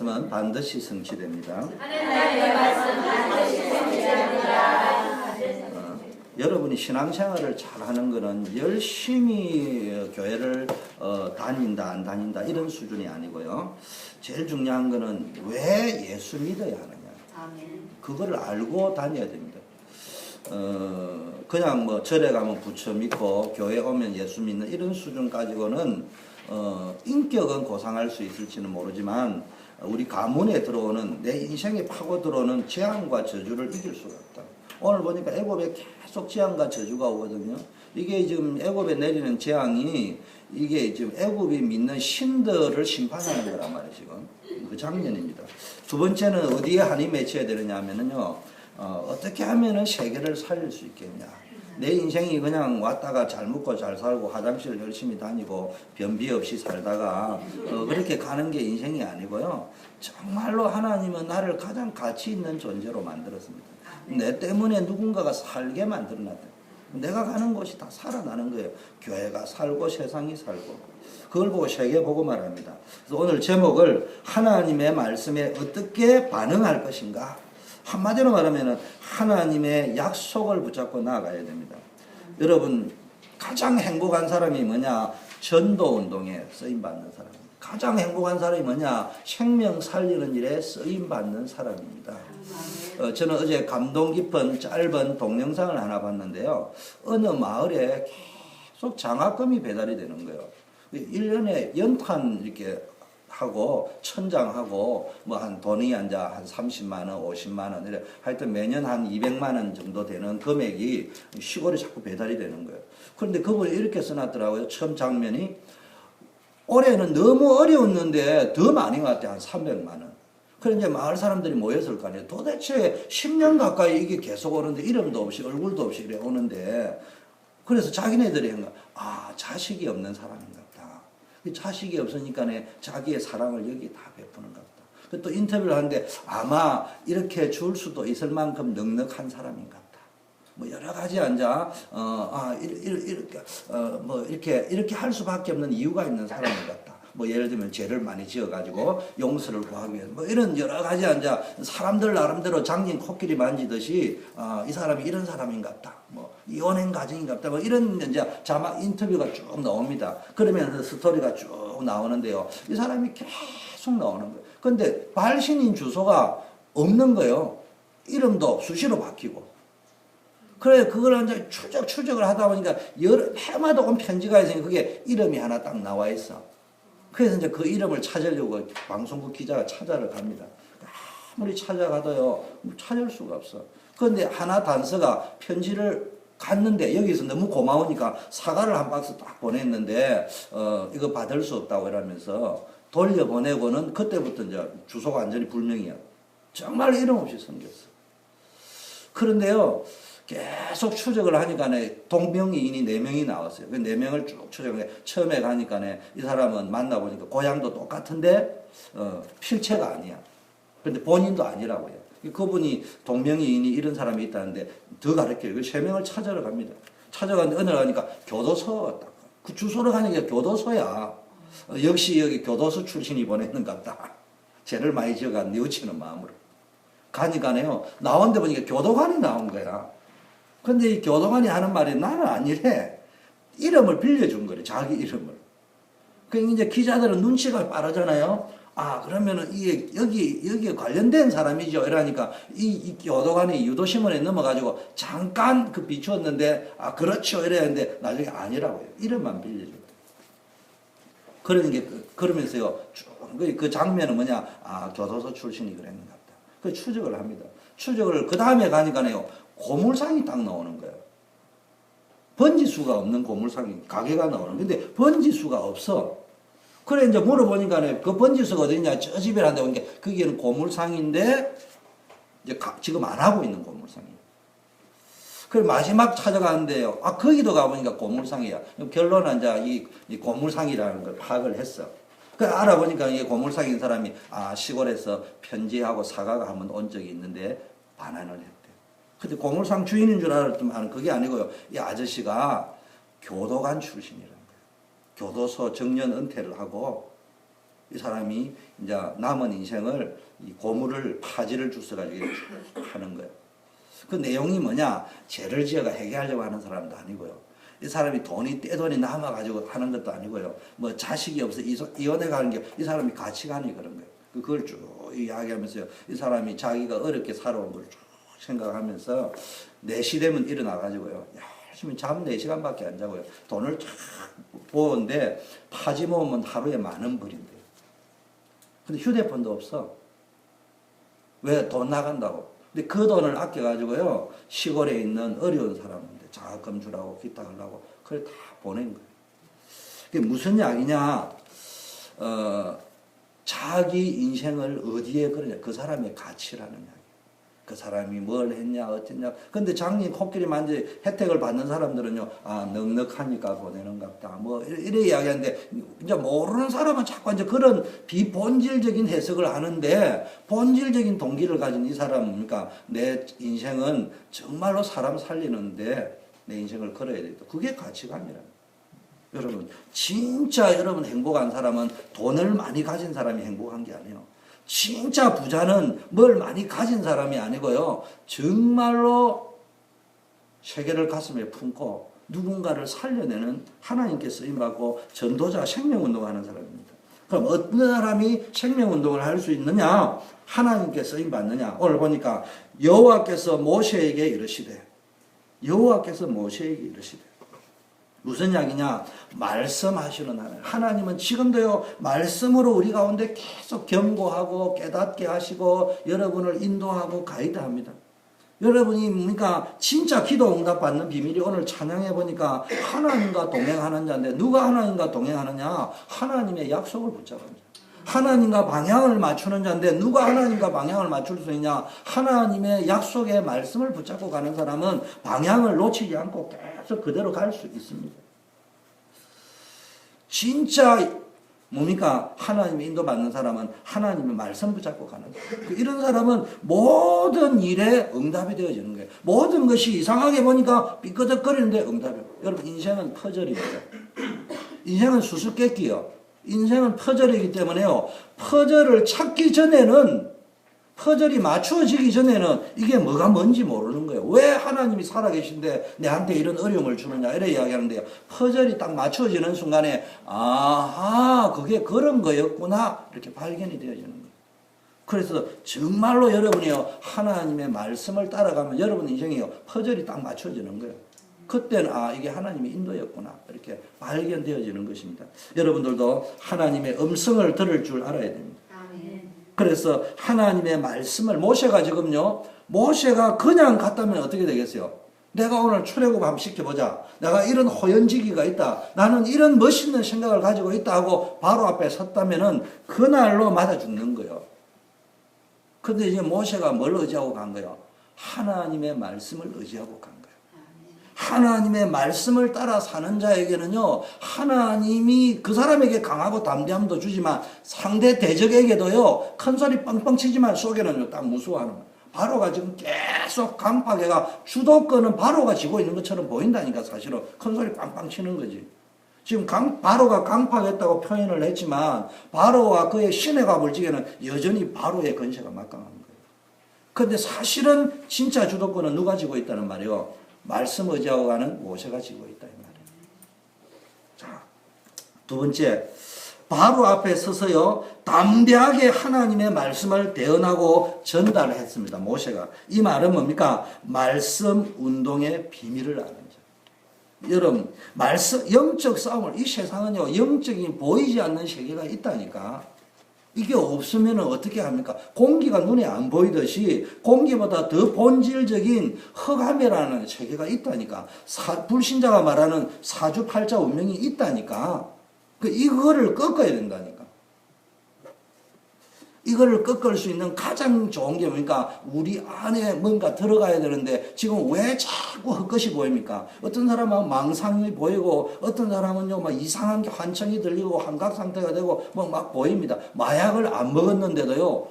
말씀은 반드시 성취됩니다. 하나님의 말씀 반드시 성취됩니다. 여러분이 신앙생활을 잘하는 것은 열심히 교회를 다닌다 안 다닌다 이런 수준이 아니고요. 제일 중요한 것은 왜 예수 믿어야 하느냐. 아멘. 그거를 알고 다녀야 됩니다. 그냥 뭐 절에 가면 부처 믿고 교회 오면 예수 믿는 이런 수준 가지고는 인격은 고상할 수 있을지는 모르지만 우리 가문에 들어오는 내 인생에 파고 들어오는 재앙과 저주를 이길 수가 없다. 오늘 보니까 애굽에 계속 재앙과 저주가 오거든요. 이게 지금 애굽에 내리는 재앙이 이게 지금 애굽이 믿는 신들을 심판하는 거란 말이에요. 지금 그 장면입니다. 두 번째는 어디에 한이 맺혀야 되느냐 하면은요. 어떻게 하면은 세계를 살릴 수 있겠냐. 내 인생이 그냥 왔다가 잘 먹고 잘 살고 화장실 열심히 다니고 변비 없이 살다가 그렇게 가는 게 인생이 아니고요. 정말로 하나님은 나를 가장 가치 있는 존재로 만들었습니다. 내 때문에 누군가가 살게 만들어놨다. 내가 가는 곳이 다 살아나는 거예요. 교회가 살고 세상이 살고. 그걸 보고 세계 보고 말합니다. 그래서 오늘 제목을 하나님의 말씀에 어떻게 반응할 것인가. 한마디로 말하면 하나님의 약속을 붙잡고 나아가야 됩니다. 여러분 가장 행복한 사람이 뭐냐? 전도운동에 쓰임받는 사람. 가장 행복한 사람이 뭐냐? 생명 살리는 일에 쓰임받는 사람입니다. 저는 어제 감동 깊은 짧은 동영상을 하나 봤는데요. 어느 마을에 계속 장학금이 배달이 되는 거예요. 1년에 연탄 이렇게 하고 천장하고 뭐 한 돈이 한 30만 원, 50만 원 이래 하여튼 매년 한 200만 원 정도 되는 금액이 시골에 자꾸 배달이 되는 거예요. 그런데 그분이 이렇게 써놨더라고요. 처음 장면이 올해는 너무 어려웠는데 더 많이 왔대. 한 300만 원. 그래 이제 마을 사람들이 모였을 거 아니에요. 도대체 10년 가까이 이게 계속 오는데 이름도 없이 얼굴도 없이 이래 오는데 그래서 자기네들이 한 거, 자식이 없는 사람인가 보다. 자식이 없으니까 자기의 사랑을 여기 다 베푸는 것 같다. 또 인터뷰를 하는데 아마 이렇게 줄 수도 있을 만큼 넉넉한 사람인 것 같다. 뭐 여러 가지 이렇게 할 수밖에 없는 이유가 있는 사람인 것 같다. 뭐 예를 들면 죄를 많이 지어가지고 용서를 구하기 위해서 뭐 이런 여러 가지 사람들 나름대로 장님 코끼리 만지듯이 이 사람이 이런 사람인 것 같다. 뭐 이혼행 가정인 것 같다. 뭐 이런 자막 인터뷰가 쭉 나옵니다. 그러면서 스토리가 쭉 나오는데요. 이 사람이 계속 나오는 거예요. 근데 발신인 주소가 없는 거예요. 이름도 수시로 바뀌고. 그래, 그걸 이제 추적을 하다 보니까 해마다 온 편지가 있으니까 그게 이름이 하나 딱 나와 있어. 그래서 이제 그 이름을 찾으려고 방송국 기자가 찾아러 갑니다. 아무리 찾아가도요, 찾을 수가 없어. 그런데 하나 단서가 편지를 갔는데 여기서 너무 고마우니까 사과를 한 박스 딱 보냈는데, 이거 받을 수 없다고 이러면서 돌려보내고는 그때부터 이제 주소가 완전히 불명이야. 정말 이름 없이 생겼어. 그런데요, 계속 추적을 하니까 동명이인이 4명이 나왔어요. 그 4명을 쭉 추적해. 처음에 가니까 이 사람은 만나보니까 고향도 똑같은데 필체가 아니야. 그런데 본인도 아니라고 해요. 그분이 동명이인이 이런 사람이 있다는데 더 가르쳐요. 그 3명을 찾아러 갑니다. 찾아갔는데 어느 날 가니까 교도소, 그 주소로 가니까 교도소야. 역시 여기 교도소 출신이 보냈는 것 같다. 죄를 많이 지어간 뉘우치는 마음으로. 가니까요, 나온 데 보니까 교도관이 나온 거야. 근데 이 교도관이 하는 말이 나는 아니래. 이름을 빌려준 거래, 자기 이름을. 그 이제 기자들은 눈치가 빠르잖아요. 그러면은 이게 여기에 관련된 사람이죠. 이러니까 이 교도관이 유도신문에 넘어가지고 잠깐 비추었는데, 그렇죠. 이랬는데 나중에 아니라고요. 이름만 빌려준 거예요. 그러면서요, 그 장면은 뭐냐, 교도소 출신이 그랬는 것 같다. 그 추적을 합니다. 추적을, 그 다음에 가니까요, 고물상이 딱 나오는 거예요. 번지수가 없는 고물상이, 가게가 나오는. 근데 번지수가 없어. 그래, 이제 물어보니까 그 번지수가 어디냐, 저 집에 한다고 하니까 거기는 고물상인데, 이제 지금 안 하고 있는 고물상이에요. 그래, 마지막 찾아가는데요. 거기도 가보니까 고물상이야. 결론은 이제 이 고물상이라는 걸 파악을 했어. 그 알아보니까 이게 고물상인 사람이, 시골에서 편지하고 사과가 한번 온 적이 있는데, 반환을 했대. 근데 고물상 주인인 줄 알았더만 그게 아니고요. 이 아저씨가 교도관 출신이라는 거예요. 교도소 정년 은퇴를 하고 이 사람이 이제 남은 인생을 이 고물을 파지를 주워가지고 하는 거예요. 그 내용이 뭐냐? 죄를 지어가 해결하려고 하는 사람도 아니고요. 이 사람이 떼돈이 남아가지고 하는 것도 아니고요. 뭐 자식이 없어 이혼해 가는 게 이 사람이 가치관이 그런 거예요. 그걸 쭉 이야기하면서요. 이 사람이 자기가 어렵게 살아온 걸 쭉 생각하면서 4시 되면 일어나가지고요. 열심히 잠 4시간밖에 안 자고요. 돈을 쫙 모으는데 파지 모으면 하루에 10,000원 벌인대요. 근데 휴대폰도 없어. 왜? 돈 나간다고. 근데 그 돈을 아껴가지고요. 시골에 있는 어려운 사람한테 장학금 주라고 기타 하려고 그걸 다 보낸 거예요. 그게 무슨 이야기냐? 자기 인생을 어디에 그러냐? 그 사람의 가치라는 이야기. 그 사람이 뭘 했냐, 어땠냐. 근데 장님 코끼리 만지 혜택을 받는 사람들은요, 아, 넉넉하니까 보내는갑다. 뭐, 이래 이야기하는데, 이제 모르는 사람은 자꾸 이제 그런 비본질적인 해석을 하는데, 본질적인 동기를 가진 이 사람은, 그러니까 내 인생은 정말로 사람 살리는데 내 인생을 걸어야 되겠다. 그게 가치관이라. 여러분, 진짜 여러분 행복한 사람은 돈을 많이 가진 사람이 행복한 게 아니에요. 진짜 부자는 뭘 많이 가진 사람이 아니고요. 정말로 세계를 가슴에 품고 누군가를 살려내는 하나님께 쓰임받고 전도자 생명운동하는 사람입니다. 그럼 어떤 사람이 생명운동을 할 수 있느냐? 하나님께 쓰임받느냐? 오늘 보니까 여호와께서 모세에게 이르시되 무슨 이야기냐? 말씀하시는 하나님. 하나님은 지금도요, 말씀으로 우리 가운데 계속 경고하고 깨닫게 하시고 여러분을 인도하고 가이드합니다. 여러분이 그러니까 진짜 기도 응답 받는 비밀이 오늘 찬양해 보니까 하나님과 동행하는 자인데 누가 하나님과 동행하느냐? 하나님의 약속을 붙잡습니다. 하나님과 방향을 맞추는 자인데 누가 하나님과 방향을 맞출 수 있냐? 하나님의 약속의 말씀을 붙잡고 가는 사람은 방향을 놓치지 않고 계속 그대로 갈 수 있습니다. 진짜 뭡니까? 하나님의 인도받는 사람은 하나님의 말씀 붙잡고 가는 거예요. 이런 사람은 모든 일에 응답이 되어지는 거예요. 모든 것이 이상하게 보니까 삐끄덕거리는데 응답이에요. 여러분, 인생은 퍼즐입니다. 인생은 수수께끼요. 인생은 퍼즐이기 때문에요. 퍼즐을 찾기 전에는, 퍼즐이 맞추어지기 전에는 이게 뭐가 뭔지 모르는 거예요. 왜 하나님이 살아계신데 내한테 이런 어려움을 주느냐 이래 이야기하는데요. 퍼즐이 딱 맞추어지는 순간에 아하, 그게 그런 거였구나 이렇게 발견이 되어지는 거예요. 그래서 정말로 여러분이요, 하나님의 말씀을 따라가면 여러분 인생이요, 퍼즐이 딱 맞춰지는 거예요. 그때는 아, 이게 하나님의 인도였구나 이렇게 발견되어지는 것입니다. 여러분들도 하나님의 음성을 들을 줄 알아야 됩니다. 그래서 하나님의 말씀을 모세가 지금요, 모세가 그냥 갔다면 어떻게 되겠어요? 내가 오늘 출애굽 한번 시켜보자. 내가 이런 호연지기가 있다. 나는 이런 멋있는 생각을 가지고 있다 하고 바로 앞에 섰다면은 그날로 맞아 죽는 거예요. 근데 이제 모세가 뭘 의지하고 간 거예요? 하나님의 말씀을 의지하고 간 거예요. 하나님의 말씀을 따라 사는 자에게는요, 하나님이 그 사람에게 강하고 담대함도 주지만 상대 대적에게도요, 큰 소리 빵빵 치지만 속에는요, 딱 무서워하는 거예요. 바로가 지금 계속 강팍해가 주도권은 바로가 쥐고 있는 것처럼 보인다니까. 사실은 큰 소리 빵빵 치는 거지. 지금 바로가 강팍했다고 표현을 했지만 바로와 그의 신의 가불지게는 여전히 바로의 권세가 막강한 거예요. 그런데 사실은 진짜 주도권은 누가 쥐고 있다는 말이요? 말씀 의지하고 가는 모세가 쥐고 있다 이 말이에요. 자, 두 번째, 바로 앞에 서서요, 담대하게 하나님의 말씀을 대언하고 전달을 했습니다. 모세가. 이 말은 뭡니까? 말씀 운동의 비밀을 아는 자. 여러분, 영적 싸움을, 이 세상은요, 영적인 보이지 않는 세계가 있다니까. 이게 없으면 어떻게 합니까? 공기가 눈에 안 보이듯이 공기보다 더 본질적인 흑암이라는 세계가 있다니까. 불신자가 말하는 사주팔자 운명이 있다니까. 이거를 꺾어야 된다니까. 이거를 꺾을 수 있는 가장 좋은 게 뭡니까? 우리 안에 뭔가 들어가야 되는데 지금 왜 자꾸 헛것이 보입니까? 어떤 사람은 망상이 보이고 어떤 사람은요 막 이상한 게 환청이 들리고 환각 상태가 되고 뭐 막 보입니다. 마약을 안 먹었는데도요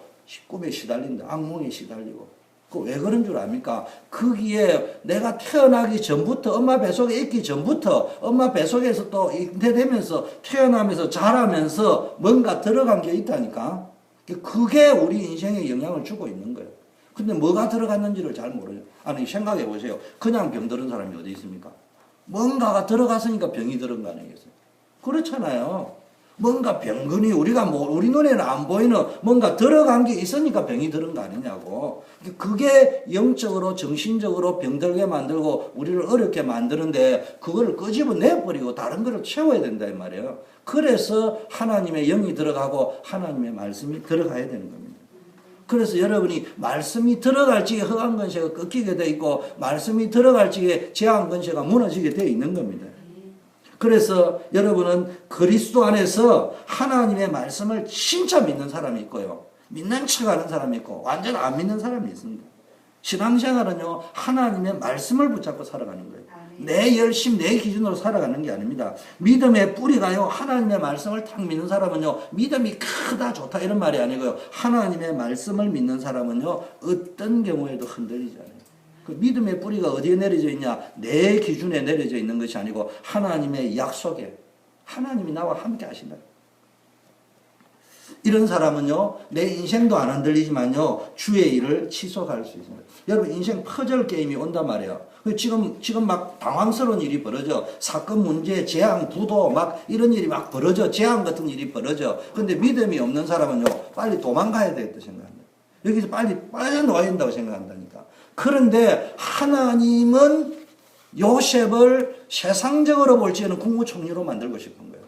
꿈에 시달린다. 악몽에 시달리고 그 왜 그런 줄 압니까? 거기에 내가 태어나기 전부터 엄마 뱃속에 있기 전부터 엄마 뱃속에서 또 잉태되면서 태어나면서 자라면서 뭔가 들어간 게 있다니까. 그게 우리 인생에 영향을 주고 있는 거예요. 근데 뭐가 들어갔는지를 잘 모르죠. 아니 생각해 보세요. 그냥 병들은 사람이 어디 있습니까? 뭔가가 들어갔으니까 병이 들은 거 아니겠어요? 그렇잖아요. 뭔가 병근이 우리 눈에는 안 보이는 뭔가 들어간 게 있으니까 병이 들은 거 아니냐고. 그게 영적으로 정신적으로 병들게 만들고 우리를 어렵게 만드는데 그거를 끄집어내버리고 다른 거를 채워야 된다 이 말이에요. 그래서 하나님의 영이 들어가고 하나님의 말씀이 들어가야 되는 겁니다. 그래서 여러분이 말씀이 들어갈 적에 허감 권세가 꺾이게 돼 있고 말씀이 들어갈 적에 제한 권세가 무너지게 돼 있는 겁니다. 그래서 여러분은 그리스도 안에서 하나님의 말씀을 진짜 믿는 사람이 있고요. 믿는 척하는 사람이 있고 완전 안 믿는 사람이 있습니다. 신앙생활은요. 하나님의 말씀을 붙잡고 살아가는 거예요. 내 열심, 내 기준으로 살아가는 게 아닙니다. 믿음의 뿌리가요. 하나님의 말씀을 딱 믿는 사람은요. 믿음이 크다 좋다 이런 말이 아니고요. 하나님의 말씀을 믿는 사람은요. 어떤 경우에도 흔들리지 않아요. 그 믿음의 뿌리가 어디에 내려져 있냐? 내 기준에 내려져 있는 것이 아니고 하나님의 약속에 하나님이 나와 함께 하신다. 이런 사람은요, 내 인생도 안 흔들리지만요, 주의 일을 지속할 수 있습니다. 여러분, 인생 퍼즐 게임이 온단 말이에요. 지금 막 당황스러운 일이 벌어져. 사건, 문제, 재앙, 부도, 막 이런 일이 막 벌어져. 재앙 같은 일이 벌어져. 근데 믿음이 없는 사람은요, 빨리 도망가야 되겠다 생각합니다. 여기서 빨리 빠져나와야 된다고 생각한다니까. 그런데 하나님은 요셉을 세상적으로 볼 적에는 국무총리로 만들고 싶은 거예요.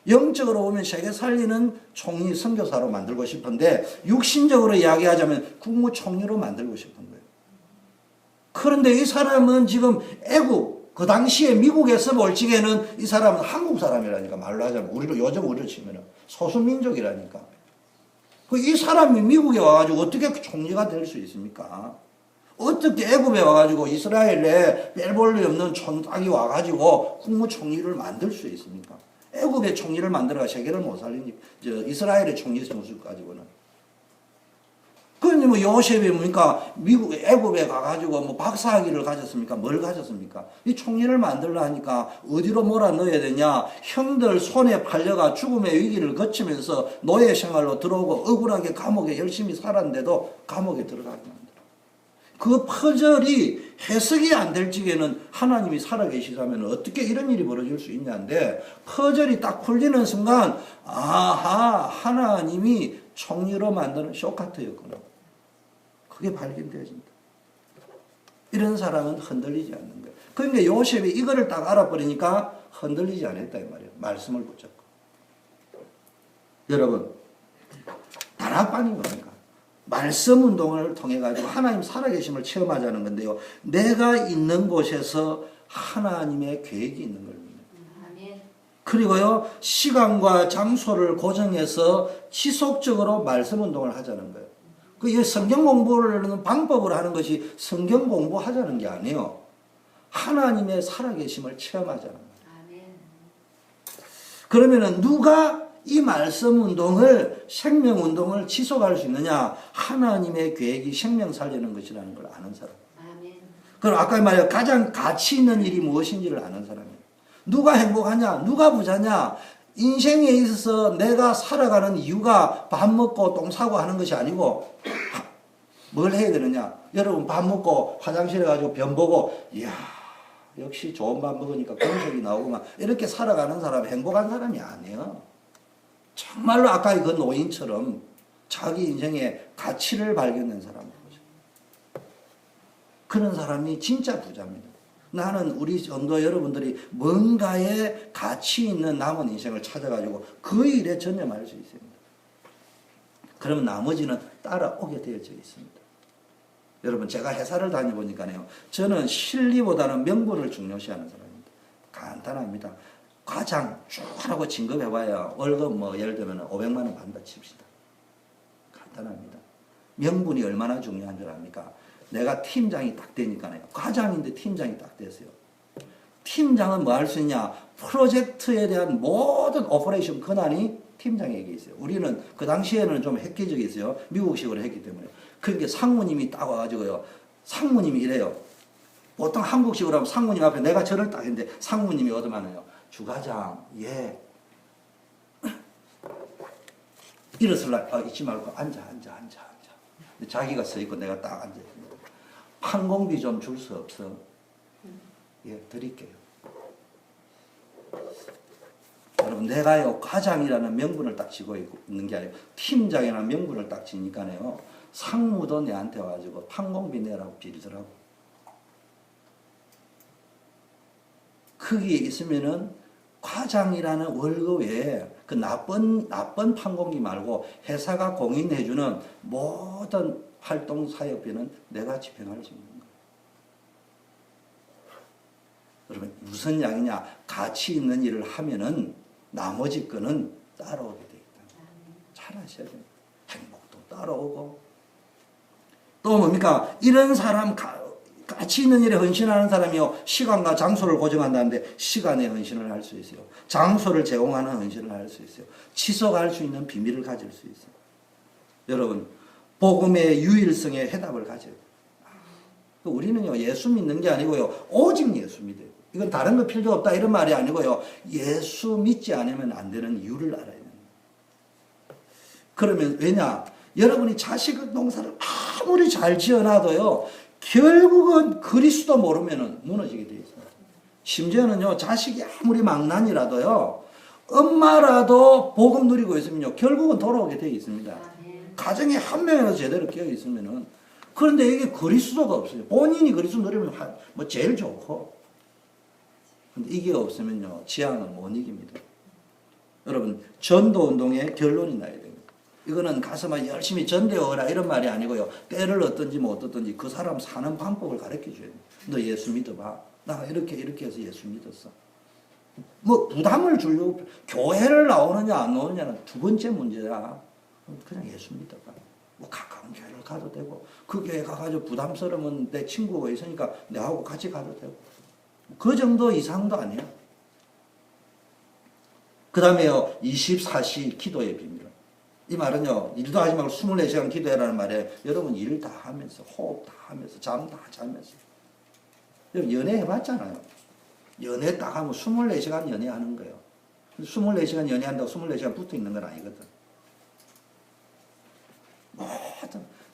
영적으로 보면 세계 살리는 총리 선교사로 만들고 싶은데 육신적으로 이야기하자면 국무총리로 만들고 싶은 거예요. 그런데 이 사람은 지금 애국 그 당시에 미국에서 볼 적에는 이 사람은 한국 사람이라니까. 말로 하자면 요즘 우리로 치면 소수민족이라니까. 이 사람이 미국에 와가지고 어떻게 총리가 될 수 있습니까? 어떻게 애굽에 와가지고 이스라엘에 뺄볼이 없는 촌딱이 와가지고 국무총리를 만들 수 있습니까? 애굽의 총리를 만들어가 세계를 못 살리니 이스라엘의 총리 선수 가지고는. 그러니 뭐 요셉이 뭡니까? 애굽에 가가지고 뭐 박사학위를 가졌습니까? 뭘 가졌습니까? 이 총리를 만들려 하니까 어디로 몰아 넣어야 되냐? 형들 손에 팔려가 죽음의 위기를 거치면서 노예 생활로 들어오고 억울하게 감옥에 열심히 살았는데도 감옥에 들어가게 합니다. 그 퍼즐이 해석이 안 될 적에는 하나님이 살아계시다면 어떻게 이런 일이 벌어질 수 있냐인데 퍼즐이 딱 풀리는 순간 아하 하나님이 총리로 만드는 쇼카트였구나. 그게 발견되어집니다. 이런 사람은 흔들리지 않는 거예요. 그러니까 요셉이 이거를 딱 알아버리니까 흔들리지 않았다 이 말이에요. 말씀을 붙잡고. 여러분 다락방이 뭡니까? 말씀 운동을 통해 가지고 하나님 살아계심을 체험하자는 건데요. 내가 있는 곳에서 하나님의 계획이 있는 겁니다. 그리고요, 시간과 장소를 고정해서 지속적으로 말씀 운동을 하자는 거예요. 그 성경 공부를 하는 방법을 하는 것이 성경 공부하자는 게 아니에요. 하나님의 살아계심을 체험하자는 거예요. 그러면은 누가 이 말씀 운동을 생명 운동을 지속할 수 있느냐? 하나님의 계획이 생명 살리는 것이라는 걸 아는 사람. 그럼 아까 말해 가장 가치 있는 일이 무엇인지를 아는 사람이에요. 누가 행복하냐? 누가 부자냐? 인생에 있어서 내가 살아가는 이유가 밥 먹고 똥 싸고 하는 것이 아니고 뭘 해야 되느냐? 여러분 밥 먹고 화장실에 가지고 변 보고 이야 역시 좋은 밥 먹으니까 건석이 나오구만 이렇게 살아가는 사람이 행복한 사람이 아니에요. 정말로 아까 그 노인처럼 자기 인생의 가치를 발견한 사람인 거죠. 그런 사람이 진짜 부자입니다. 나는 우리 전도 여러분들이 뭔가에 가치 있는 남은 인생을 찾아가지고 그 일에 전념할 수 있습니다. 그러면 나머지는 따라오게 되어져 있습니다. 여러분 제가 회사를 다녀보니까요. 저는 실리보다는 명분을 중요시하는 사람입니다. 간단합니다. 과장 쭉 하라고 진급해봐야 월급 뭐 예를 들면 500만 원 받는다 칩시다. 간단합니다. 명분이 얼마나 중요한 줄 압니까? 내가 팀장이 딱 되니까요. 과장인데 팀장이 딱 됐어요. 팀장은 뭐 할 수 있냐? 프로젝트에 대한 모든 오퍼레이션 권한이 팀장에게 있어요. 우리는 그 당시에는 좀 획기적이었어요. 미국식으로 했기 때문에. 그러니까 상무님이 딱 와가지고요. 상무님이 이래요. 보통 한국식으로 하면 상무님 앞에 내가 절을 딱 했는데 상무님이 얻어맞아요. 주과장, 예. 일어설라. 잊지 말고 앉아. 자기가 서 있고 내가 딱 앉아. 판공비 좀 줄 수 없어? 예, 드릴게요. 여러분, 내가요, 과장이라는 명분을 딱 쥐고 있는 게 아니고, 팀장이라는 명분을 딱 쥐니까요, 상무도 내한테 와가지고 판공비 내라고 빌더라고. 거기에 있으면은 과장이라는 월급 외에 그 나쁜 판공비 말고 회사가 공인해주는 모든 활동 사역비는 내가 집행할 수 있는 거예요. 여러분, 무슨 양이냐? 가치 있는 일을 하면은 나머지 거는 따라오게 돼 있다. 잘 아셔야 돼요. 행복도 따라오고. 또 뭡니까? 이런 사람, 가치 있는 일에 헌신하는 사람이요, 시간과 장소를 고정한다는데 시간에 헌신을 할 수 있어요. 장소를 제공하는 헌신을 할 수 있어요. 지속할 수 있는 비밀을 가질 수 있어요. 여러분, 복음의 유일성에 해답을 가져요. 우리는요, 예수 믿는 게 아니고요, 오직 예수 믿어요. 이건 다른 거 필요 없다 이런 말이 아니고요, 예수 믿지 않으면 안 되는 이유를 알아야 됩니다. 그러면 왜냐? 여러분이 자식 농사를 아무리 잘 지어놔도요, 결국은 그리스도 모르면 무너지게 돼 있어요. 심지어는요, 자식이 아무리 망난이라도요, 엄마라도 복음 누리고 있으면요, 결국은 돌아오게 돼 있습니다. 가정에 한 명이라도 제대로 깨어 있으면은. 그런데 이게 그리스도가 없어요. 본인이 그리스도 누리면 뭐 제일 좋고. 근데 이게 없으면요, 지향을 못 이깁니다. 여러분, 전도 운동의 결론이 나야 됩니다. 이거는 가서 막 열심히 전도해라 이런 말이 아니고요, 때를 얻든지 못 얻든지 그 사람 사는 방법을 가르쳐 줘야 돼요. 너 예수 믿어봐. 나 이렇게 해서 예수 믿었어. 뭐 부담을 주려고 교회를 나오느냐 안 나오느냐는 두 번째 문제야. 그냥 예수 믿어봐. 뭐 가까운 교회를 가도 되고, 그 교회 가가지고 부담스러우면 내 친구가 있으니까 내하고 같이 가도 되고, 그 정도 이상도 아니야. 그 다음에요, 24시 기도의 비밀. 이 말은요, 일도 하지 말고 24시간 기도해라는 말이에요. 여러분, 일 다 하면서, 호흡 다 하면서, 잠 다 자면서. 여러분, 연애 해봤잖아요. 연애 딱 하면 24시간 연애하는 거예요. 24시간 연애한다고 24시간 붙어 있는 건 아니거든.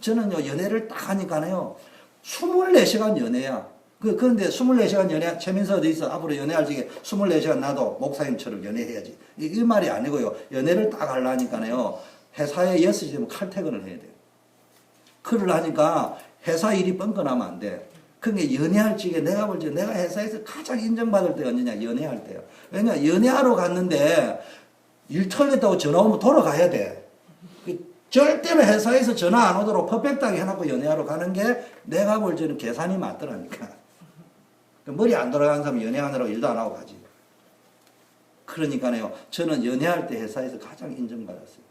저는요, 연애를 딱 하니까요, 24시간 연애야. 그런데 24시간 연애, 최민서 어디 있어? 앞으로 연애할 적에 24시간 나도 목사님처럼 연애해야지. 이 말이 아니고요. 연애를 딱 하려니까요, 회사에 6시 되면 칼퇴근을 해야 돼요. 그러려니까 회사 일이 뻥끗나면 안 돼. 그게 연애할 적에 내가 볼 적에 내가 회사에서 가장 인정받을 때가 언제냐? 연애할 때요. 왜냐? 연애하러 갔는데 일 털렸다고 전화 오면 돌아가야 돼. 절대로 회사에서 전화 안 오도록 퍼펙트하게 해놓고 연애하러 가는 게 내가 볼 때는 계산이 맞더라니까. 머리 안 돌아가는 사람은 연애하느라고 일도 안 하고 가지. 그러니까요, 저는 연애할 때 회사에서 가장 인정받았어요.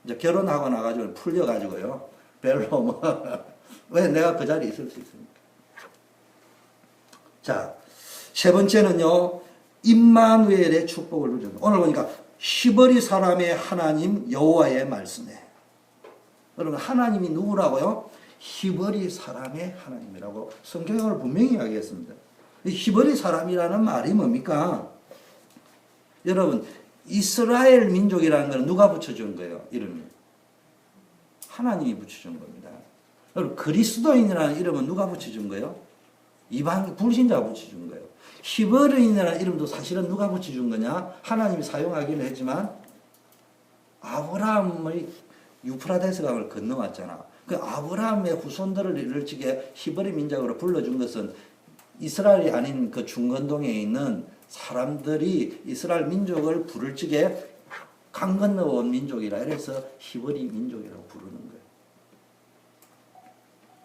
이제 결혼하고 나가지고 풀려가지고요, 별로 뭐, 왜 내가 그 자리에 있을 수 있습니까? 자, 세 번째는요, 임마누엘의 축복을 누립니다. 오늘 보니까 히브리 사람의 하나님 여호와의 말씀에. 여러분, 하나님이 누구라고요? 히브리 사람의 하나님이라고 성경을 분명히 이야기했습니다. 이 히브리 사람이라는 말이 뭡니까? 여러분, 이스라엘 민족이라는 건 누가 붙여준 거예요? 이름이. 하나님이 붙여준 겁니다. 여러분, 그리스도인이라는 이름은 누가 붙여준 거예요? 이방 불신자가 붙여준 거예요. 히브리인이라는 이름도 사실은 누가 붙여준 거냐? 하나님이 사용하기는 했지만 아브라함의 유프라데스 강을 건너왔잖아. 그 아브라함의 후손들을 이를 적에 히브리 민족으로 불러준 것은 이스라엘이 아닌 그 중건동에 있는 사람들이 이스라엘 민족을 부를 적에 강 건너온 민족이라 해서 히브리 민족이라고 부르는 거예요.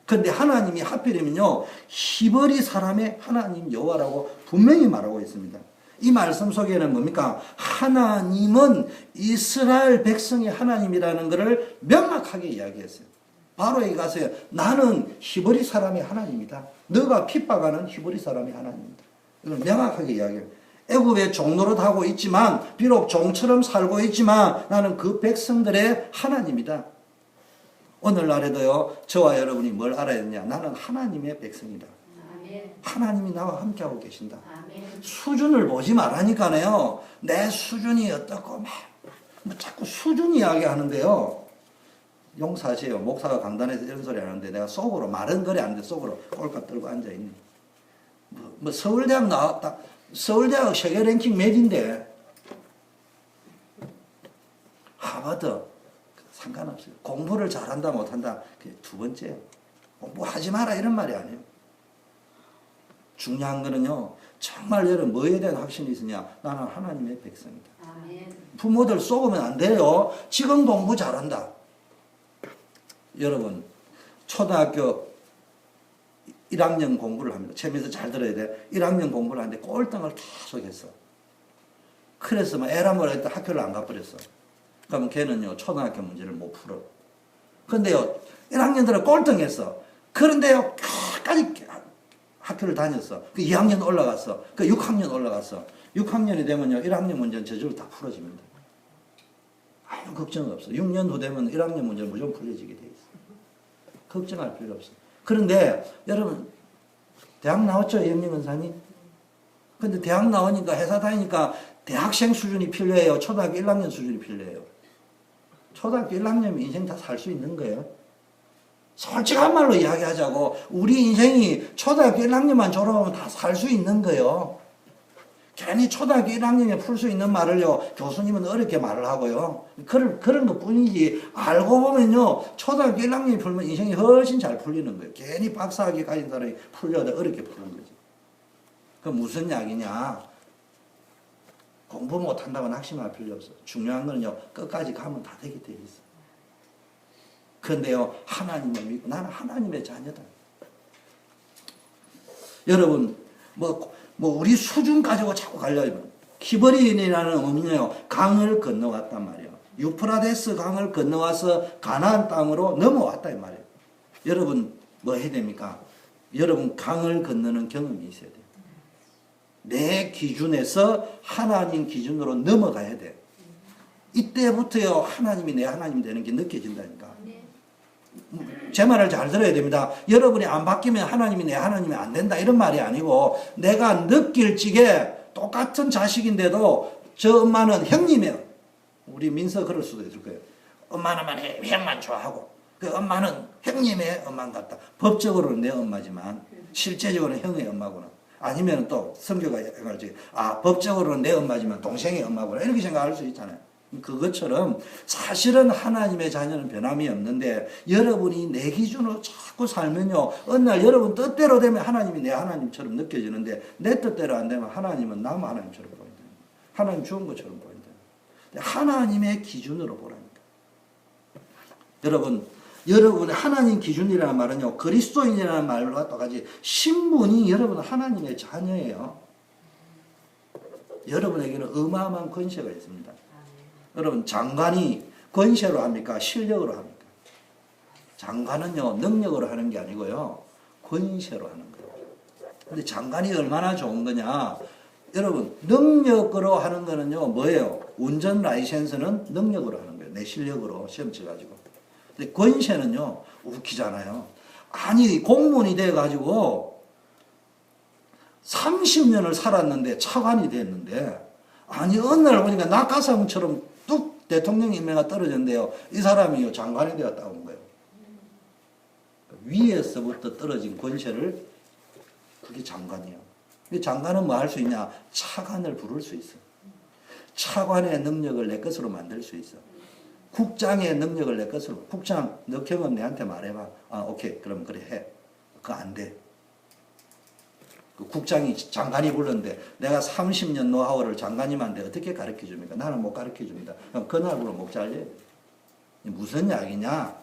그런데 하나님이 하필이면요, 히브리 사람의 하나님 여호와라고 분명히 말하고 있습니다. 이 말씀 속에는 뭡니까? 하나님은 이스라엘 백성의 하나님이라는 것을 명확하게 이야기했어요. 바로 여기 가서요, 나는 히브리 사람의 하나님이다. 너가 핍박하는 히브리 사람의 하나님이다. 이걸 명확하게 이야기해요. 애굽의 종노릇 하고 있지만 비록 종처럼 살고 있지만 나는 그 백성들의 하나님이다. 오늘날에도요 저와 여러분이 뭘 알아야 되냐? 나는 하나님의 백성이다. 아멘. 하나님이 나와 함께하고 계신다. 아멘. 수준을 보지 말라니까요. 내 수준이 어떻고 뭐 자꾸 수준 이야기 하는데요. 용서하세요. 목사가 강단에서 이런 소리 하는데 내가 속으로 말은 그래 안 돼. 속으로 꼴깍 들고 앉아있네. 뭐 서울대학 나왔다. 서울대학 세계 랭킹 몇인데 하버드 상관없어요. 공부를 잘한다 못한다 그게 두 번째예요. 공부하지 마라 이런 말이 아니에요. 중요한 거는요. 정말 여러분 뭐에 대한 확신이 있으냐. 나는 하나님의 백성이다. 아멘. 부모들 속으면 안 돼요. 지금 공부 잘한다. 여러분 초등학교 1학년 공부를 합니다. 재미있어 잘 들어야 돼. 1학년 공부를 하는데 꼴등을 계속 했어. 그래서 막 에라모라 했다 학교를 안 가버렸어. 그러면 걔는요 초등학교 문제를 못 풀어. 근데요 1학년들은 꼴등했어. 그런데요 끝까지 학교를 다녔어. 그 2학년 올라갔어. 그 6학년 올라갔어. 6학년이 되면요 1학년 문제는 저절로 다 풀어집니다. 아무 걱정 없어. 6년 후 되면 1학년 문제는 무조건 풀려지게 돼 있어. 걱정할 필요 없어. 그런데 여러분 대학 나왔죠 이영림 원사님? 근데 대학 나오니까 회사 다니니까 대학생 수준이 필요해요? 초등학교 1학년 수준이 필요해요? 초등학교 1학년이면 인생 다 살 수 있는 거예요. 솔직한 말로 이야기하자고 우리 인생이 초등학교 1학년만 졸업하면 다 살 수 있는 거예요. 괜히 초등학교 1학년에 풀 수 있는 말을요 교수님은 어렵게 말을 하고요 그런 것 뿐이지 알고 보면요 초등학교 1학년이 풀면 인생이 훨씬 잘 풀리는 거예요. 괜히 박사학위 가진 사람이 풀려도 어렵게 푸는 거지. 그 무슨 이야기냐. 공부 못한다고 낙심할 필요 없어. 중요한 거는요 끝까지 가면 다 되게 돼 있어. 그런데요 하나님을 믿고 나는 하나님의 자녀다. 여러분 뭐 우리 수준 가지고 자꾸 갈려요. 키브린이라는 어민이요 강을 건너왔단 말이에요. 유프라데스 강을 건너와서 가나안 땅으로 넘어왔다 이 말이에요. 여러분 뭐 해야 됩니까? 여러분 강을 건너는 경험이 있어야 돼요. 내 기준에서 하나님 기준으로 넘어가야 돼. 이때부터요 하나님이 내 하나님 되는 게 느껴진다니까. 제 말을 잘 들어야 됩니다. 여러분이 안 바뀌면 하나님이 내 하나님이 안 된다 이런 말이 아니고 내가 느낄 적에 똑같은 자식인데도 저 엄마는 형님이에요. 우리 민서 그럴 수도 있을 거예요. 엄마는 형만 좋아하고 그 엄마는 형님의 엄마 같다. 법적으로는 내 엄마지만 실제적으로는 형의 엄마구나. 아니면 또 성교가 말지 법적으로는 내 엄마지만 동생의 엄마구나 이렇게 생각할 수 있잖아요. 그것처럼 사실은 하나님의 자녀는 변함이 없는데 여러분이 내 기준으로 자꾸 살면요 어느 날 여러분 뜻대로 되면 하나님이 내 하나님처럼 느껴지는데 내 뜻대로 안 되면 하나님은 남 하나님처럼 보인다. 하나님 주은 것처럼 보인다. 하나님의 기준으로 보라니까. 여러분의 하나님 기준이라는 말은요 그리스도인이라는 말과 똑같이 신분이 여러분은 하나님의 자녀예요. 여러분에게는 어마어마한 권세가 있습니다. 여러분 장관이 권세로 합니까? 실력으로 합니까? 장관은요 능력으로 하는 게 아니고요 권세로 하는 거예요. 근데 장관이 얼마나 좋은 거냐. 여러분 능력으로 하는 거는요 뭐예요? 운전 라이센스는 능력으로 하는 거예요. 내 실력으로 시험 쳐가지고. 근데 권세는요 웃기잖아요. 아니 공무원이 돼가지고 30년을 살았는데 차관이 됐는데 아니 어느 날 보니까 낙하산처럼 뚝 대통령 임명가 떨어졌는데요. 이 사람이요 장관이 되었다고 온 거예요. 위에서부터 떨어진 권세를 그게 장관이에요. 장관은 뭐 할 수 있냐? 차관을 부를 수 있어. 차관의 능력을 내 것으로 만들 수 있어. 국장의 능력을 내 것으로. 국장 너 경험 내한테 말해봐. 오케이 그럼 그래 해. 그거 안 돼. 그 국장이 장관이 불렀는데 내가 30년 노하우를 장관님한테 어떻게 가르쳐 줍니까? 나는 못 가르쳐 줍니다. 그럼 그날로 목 잘려요. 무슨 이야기냐?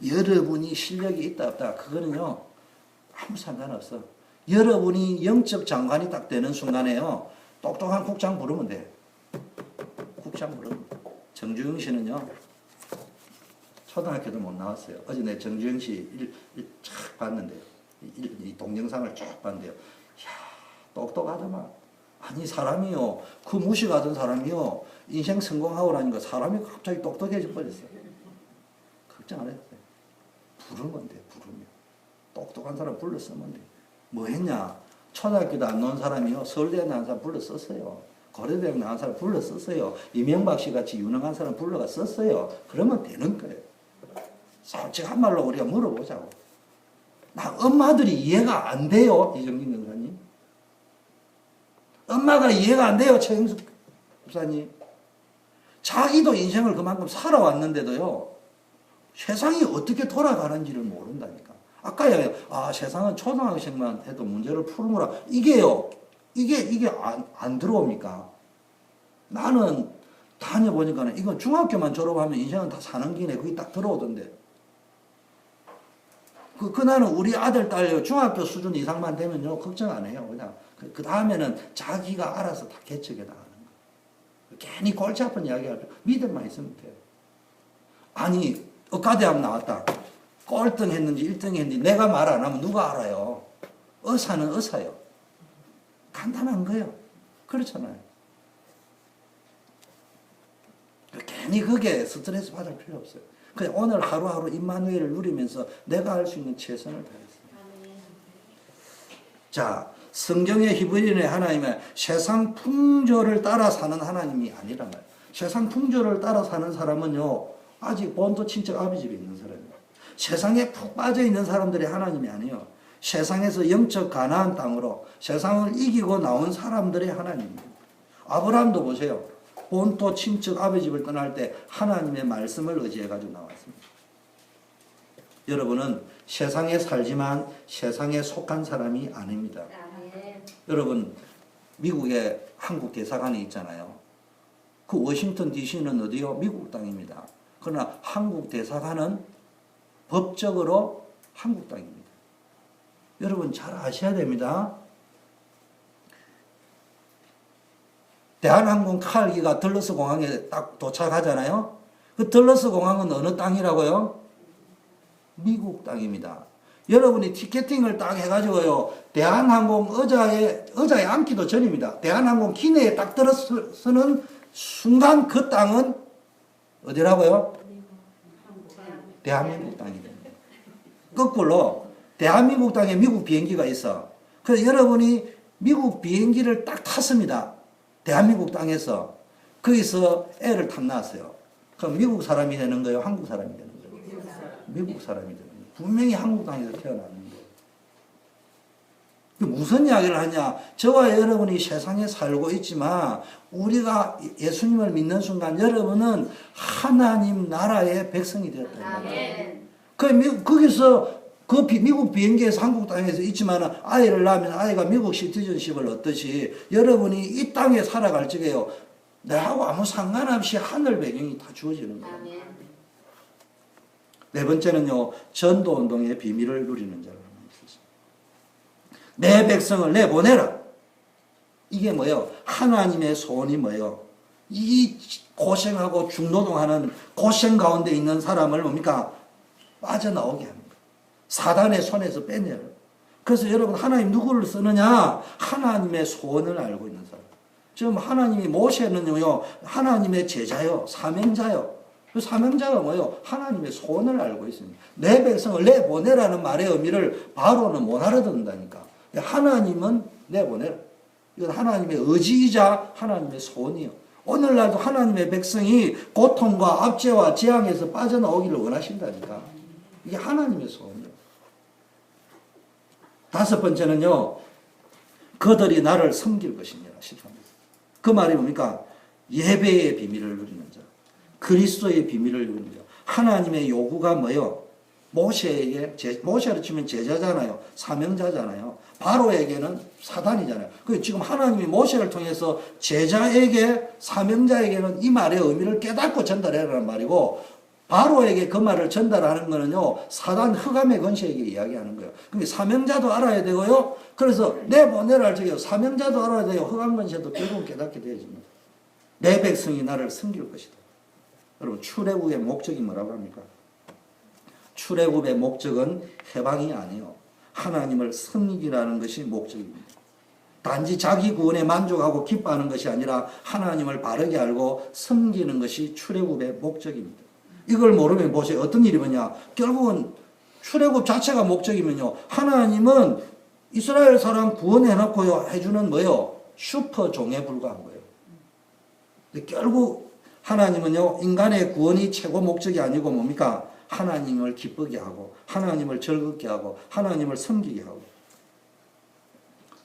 여러분이 실력이 있다 없다 그거는요 아무 상관없어. 여러분이 영적 장관이 딱 되는 순간에요 똑똑한 국장 부르면 돼. 국장 부르면 돼. 정주영 씨는요 초등학교도 못 나왔어요. 어제 내 정주영 씨 쫙 봤는데요. 이 동영상을 쭉 봤는데요. 이야, 똑똑하더만. 아니 사람이요 그 무식하던 사람이요 인생 성공하고 나니까 사람이 갑자기 똑똑해져 버렸어요. 걱정 안 해도 돼. 부르면 돼. 부르면 똑똑한 사람 불러 쓰면 돼. 뭐 했냐? 초등학교도 안 나온 사람이요 서울대에 나온 사람 불러 썼어요. 고려대학 나온 사람 불러 썼어요. 이명박 씨 같이 유능한 사람 불러가 썼어요. 그러면 되는 거예요. 솔직한 말로 우리가 물어보자고. 나 엄마들이 이해가 안 돼요. 이정진 변호사님. 엄마가 이해가 안 돼요. 최영숙 목사님. 자기도 인생을 그만큼 살아왔는데도요. 세상이 어떻게 돌아가는지를 모른다니까. 아까 얘기해요. 세상은 초등학생만 해도 문제를 풀으라. 이게요. 이게 안 들어옵니까? 나는 다녀보니까 이건 중학교만 졸업하면 인생은 다 사는 길에 그게 딱 들어오던데. 나는 우리 아들, 딸 중학교 수준 이상만 되면요. 걱정 안 해요. 그냥. 그 다음에는 자기가 알아서 다 개척해 나가는 거예요. 괜히 골치 아픈 이야기 할 필요 믿음만 있으면 돼요. 아니, 의과대학 나왔다. 꼴등 했는지 1등 했는지 내가 말 안 하면 누가 알아요? 의사는 의사요. 간단한 거예요. 그렇잖아요. 괜히 그게 스트레스 받을 필요 없어요. 그냥 오늘 하루하루 임마누엘을 누리면서 내가 할 수 있는 최선을 다했습니다. 자, 성경의 히브리인의 하나님은 세상 풍조를 따라 사는 하나님이 아니란 말이에요. 세상 풍조를 따라 사는 사람은요, 아직 본토 친척 아비 집에 있는 사람이에요. 세상에 푹 빠져 있는 사람들이 하나님이 아니에요. 세상에서 영적 가나안 땅으로 세상을 이기고 나온 사람들의 하나님입니다. 아브라함도 보세요. 본토 친척 아비 집을 떠날 때 하나님의 말씀을 의지해 가지고 나왔습니다. 여러분은 세상에 살지만 세상에 속한 사람이 아닙니다. 여러분, 미국에 한국 대사관이 있잖아요. 그 워싱턴 DC는 어디요? 미국 땅입니다. 그러나 한국 대사관은 법적으로 한국 땅입니다. 여러분 잘 아셔야 됩니다. 대한항공 칼기가 덜러스 공항에 딱 도착하잖아요. 그 덜러스 공항은 어느 땅이라고요? 미국 땅입니다. 여러분이 티켓팅을 딱 해가지고요. 대한항공 의자에 앉기도 전입니다. 대한항공 기내에 딱 들어서는 순간 그 땅은 어디라고요? 대한민국 땅이 됩니다. 거꾸로 대한민국 땅에 미국 비행기가 있어. 그래서 여러분이 미국 비행기를 딱 탔습니다. 대한민국 땅에서. 거기서 애를 탐났어요. 그럼 미국 사람이 되는 거예요? 한국 사람이 되는 거예요? 미국 사람이 되는 거예요. 분명히 한국 땅에서 태어났는데. 무슨 이야기를 하냐? 저와 여러분이 세상에 살고 있지만 우리가 예수님을 믿는 순간 여러분은 하나님 나라의 백성이 되었다. 거기서 미국 비행기에서 한국 땅에서 있지만 아이를 낳으면 아이가 미국 시티즌십을 얻듯이 여러분이 이 땅에 살아갈 적에요. 나하고 아무 상관없이 하늘 배경이 다 주어지는 거예요. 네 번째는요. 전도운동의 비밀을 누리는 자를 내 백성을 내보내라. 이게 뭐예요? 하나님의 소원이 뭐예요? 이 고생하고 중노동하는 고생 가운데 있는 사람을 뭡니까? 빠져나오게 합니다. 사단의 손에서 빼내요. 그래서 여러분 하나님 누구를 쓰느냐? 하나님의 소원을 알고 있는 사람. 지금 하나님이 모세는요. 하나님의 제자요. 사명자요. 그 사명자가 뭐예요? 하나님의 소원을 알고 있습니다. 내 백성을 내보내라는 말의 의미를 바로는 못 알아듣는다니까. 하나님은 내보내라. 이건 하나님의 의지이자 하나님의 소원이요. 오늘날도 하나님의 백성이 고통과 압제와 재앙에서 빠져나오기를 원하신다니까. 이게 하나님의 소원이요. 다섯 번째는요. 그들이 나를 섬길 것이니라. 13절. 그 말이 뭡니까? 예배의 비밀을 누리는 자. 그리스도의 비밀을 누리는 자. 하나님의 요구가 뭐예요? 모세로 치면 제자잖아요. 사명자잖아요. 바로에게는 사단이잖아요. 지금 하나님이 모세를 통해서 제자에게 사명자에게는 이 말의 의미를 깨닫고 전달해라는 말이고 바로에게 그 말을 전달하는 거는요. 사단 흑암의 권세에게 이야기하는 거예요. 그럼 사명자도 알아야 되고요. 그래서 내보내라 할 적에 사명자도 알아야 돼요. 흑암 권세도 결국은 깨닫게 되어집니다. 내 백성이 나를 섬길 것이다. 여러분 출애굽의 목적이 뭐라고 합니까? 출애굽의 목적은 해방이 아니에요. 하나님을 섬기라는 것이 목적입니다. 단지 자기 구원에 만족하고 기뻐하는 것이 아니라 하나님을 바르게 알고 섬기는 것이 출애굽의 목적입니다. 이걸 모르면 보세요. 어떤 일이 뭐냐. 결국은 출애굽 자체가 목적이면요. 하나님은 이스라엘 사람 구원해놓고요. 해주는 뭐요? 슈퍼 종에 불과한 거예요. 근데 결국 하나님은요. 인간의 구원이 최고 목적이 아니고 뭡니까? 하나님을 기쁘게 하고 하나님을 즐겁게 하고 하나님을 섬기게 하고.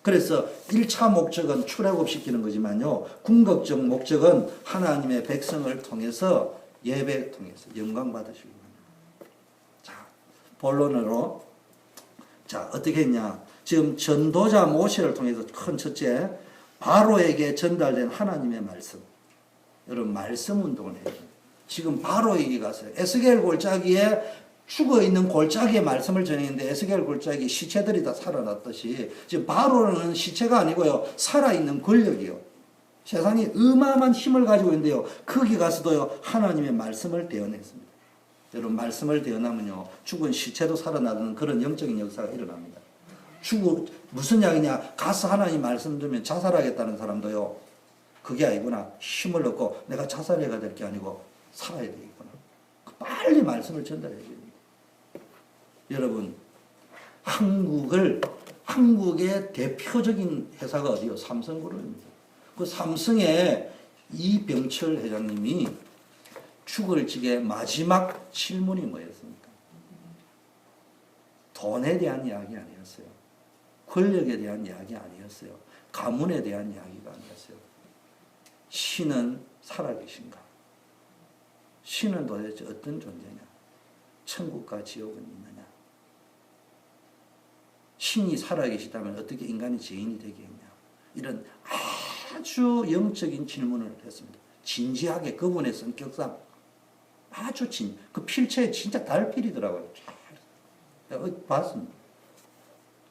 그래서 1차 목적은 출애굽시키는 거지만요. 궁극적 목적은 하나님의 백성을 통해서 예배 통해서 영광 받으시기 바랍니다. 자, 본론으로 자, 어떻게 했냐? 지금 전도자 모세를 통해서 큰 첫째 바로에게 전달된 하나님의 말씀. 여러분 말씀 운동을 해요. 지금 바로에게 갔어요. 에스겔 골짜기에 죽어있는 골짜기의 말씀을 전했는데 에스겔 골짜기 시체들이 다 살아났듯이 지금 바로는 시체가 아니고요. 살아있는 권력이요. 세상에 어마어마한 힘을 가지고 있는데요. 거기 가서도요. 하나님의 말씀을 대언했습니다. 여러분 말씀을 대언하면요. 죽은 시체도 살아나는 그런 영적인 역사가 일어납니다. 무슨 이야기냐. 가서 하나님 말씀 들으면 자살하겠다는 사람도요. 그게 아니구나. 힘을 얻고 내가 자살해가 될 게 아니고 살아야 되겠구나. 빨리 말씀을 전달해야 됩니다. 여러분 한국의 대표적인 회사가 어디요? 삼성그룹입니다. 그 삼성의 이병철 회장님이 죽을 적에 마지막 질문이 뭐였습니까? 돈에 대한 이야기 아니었어요. 권력에 대한 이야기 아니었어요. 가문에 대한 이야기가 아니었어요. 신은 살아계신가? 신은 도대체 어떤 존재냐? 천국과 지옥은 있느냐? 신이 살아계시다면 어떻게 인간이 죄인이 되겠냐? 이런 아주 영적인 질문을 했습니다. 진지하게 그분의 성격상 아주 그 필체에 진짜 달필이더라고요. 봤습니다.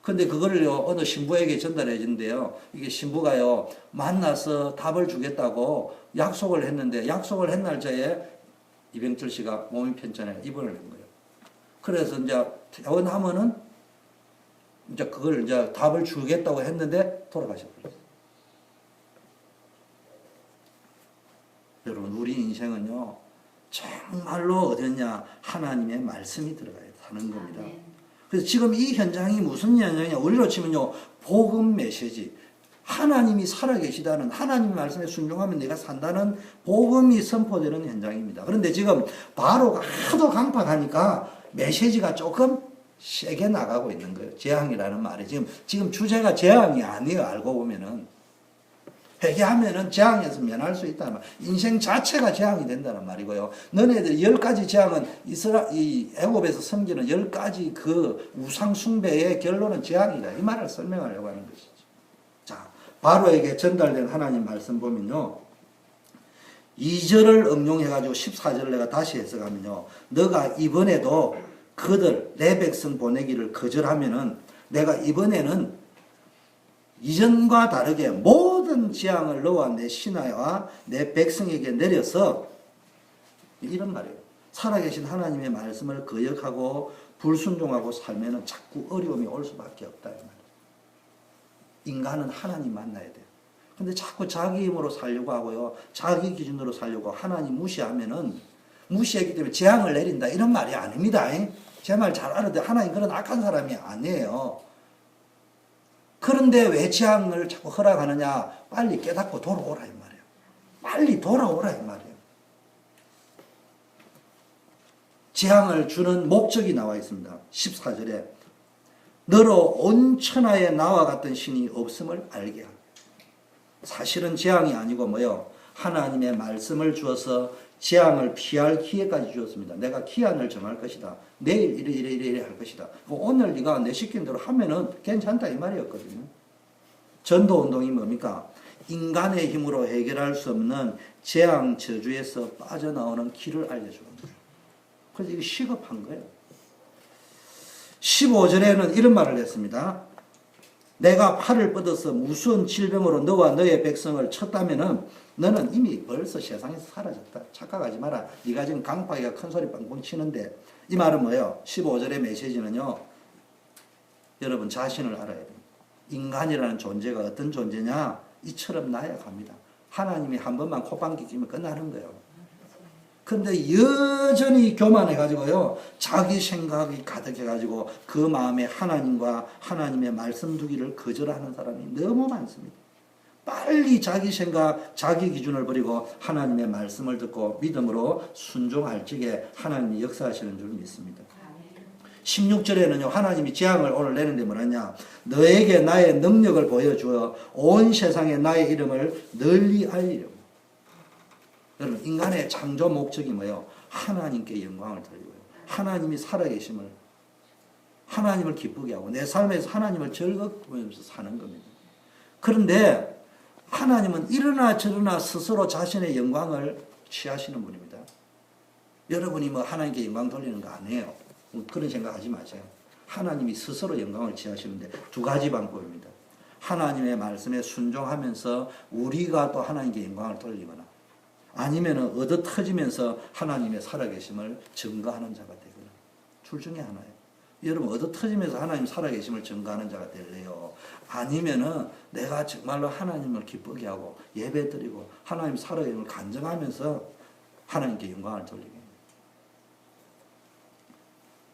근데 그거를요, 어느 신부에게 전달해 준대요. 이게 신부가요, 만나서 답을 주겠다고 약속을 했는데, 약속을 한 날짜에 이병철 씨가 몸이 편찮아요. 입원을 한 거예요. 그래서 이제 퇴원하면은, 이제 그걸 이제 답을 주겠다고 했는데, 돌아가셔버렸어요. 여러분, 우리 인생은요, 정말로 어디냐, 하나님의 말씀이 들어가야 사는 겁니다. 그래서 지금 이 현장이 무슨 현장이냐, 우리로 치면요, 복음 메시지. 하나님이 살아계시다는 하나님 말씀에 순종하면 내가 산다는 복음이 선포되는 현장입니다. 그런데 지금 바로가 하도 강팍하니까 메시지가 조금 세게 나가고 있는 거예요. 재앙이라는 말이. 지금 주제가 재앙이 아니에요. 알고 보면은. 회개하면은 재앙에서 면할 수 있다는 말. 인생 자체가 재앙이 된다는 말이고요. 너네들 10가지 재앙은 이 애굽에서 섬기는 10가지 그 우상 숭배의 결론은 재앙이다. 이 말을 설명하려고 하는 것이죠. 자, 바로에게 전달된 하나님 말씀 보면요. 2절을 응용해가지고 14절을 내가 다시 해석하면요. 너가 이번에도 그들 내 백성 보내기를 거절하면은 내가 이번에는 이전과 다르게 모든 재앙을 너와 내 신하와 내 백성에게 내려서 이런 말이에요. 살아계신 하나님의 말씀을 거역하고 불순종하고 살면은 자꾸 어려움이 올 수밖에 없다. 이 말이에요. 인간은 하나님 만나야 돼요. 근데 자꾸 자기 힘으로 살려고 하고요. 자기 기준으로 살려고 하나님 무시하면은 무시했기 때문에 재앙을 내린다. 이런 말이 아닙니다. 제 말 잘 알아도 하나님 그런 악한 사람이 아니에요. 그런데 왜 재앙을 자꾸 허락하느냐? 빨리 깨닫고 돌아오라 이 말이에요. 빨리 돌아오라 이 말이에요. 재앙을 주는 목적이 나와 있습니다. 14절에 너로 온 천하에 나와 같은 신이 없음을 알게 하라. 사실은 재앙이 아니고 뭐요? 하나님의 말씀을 주어서 재앙을 피할 기회까지 주었습니다. 내가 기한을 정할 것이다. 내일 이래 할 것이다. 오늘 네가 내 시킨 대로 하면은 괜찮다 이 말이었거든요. 전도운동이 뭡니까? 인간의 힘으로 해결할 수 없는 재앙 저주에서 빠져나오는 길을 알려주는 거예요. 그래서 이게 시급한 거예요. 15절에는 이런 말을 했습니다. 내가 팔을 뻗어서 무서운 질병으로 너와 너의 백성을 쳤다면은 너는 이미 벌써 세상에서 사라졌다. 착각하지 마라. 네가 지금 강파기가 큰 소리 빵빵 치는데 이 말은 뭐예요? 15절의 메시지는요. 여러분 자신을 알아야 됩니다. 인간이라는 존재가 어떤 존재냐? 이처럼 나약합니다. 하나님이 한 번만 콧방귀 끼면 끝나는 거예요. 그런데 여전히 교만해가지고요, 자기 생각이 가득해가지고 그 마음에 하나님과 하나님의 말씀 두기를 거절하는 사람이 너무 많습니다. 빨리 자기 생각, 자기 기준을 버리고 하나님의 말씀을 듣고 믿음으로 순종할 적에 하나님이 역사하시는 줄 믿습니다. 16절에는요, 하나님이 재앙을 오늘 내는데 뭐라냐? 너에게 나의 능력을 보여주어 온 세상에 나의 이름을 널리 알리려고. 여러분, 인간의 창조 목적이 뭐예요? 하나님께 영광을 돌리고요. 하나님이 살아계심을, 하나님을 기쁘게 하고 내 삶에서 하나님을 즐겁게 보면서 사는 겁니다. 그런데 하나님은 이러나 저러나 스스로 자신의 영광을 취하시는 분입니다. 여러분이 뭐 하나님께 영광 돌리는 거 아니에요. 그런 생각하지 마세요. 하나님이 스스로 영광을 취하시는데 두 가지 방법입니다. 하나님의 말씀에 순종하면서 우리가 또 하나님께 영광을 돌리거나, 아니면 얻어 터지면서 하나님의 살아계심을 증거하는 자가 되거나, 둘 중에 하나예요. 여러분, 얻어 터지면서 하나님 살아계심을 증거하는 자가 될래요? 아니면은 내가 정말로 하나님을 기쁘게 하고 예배드리고 하나님 살아계심을 간증하면서 하나님께 영광을 돌리게.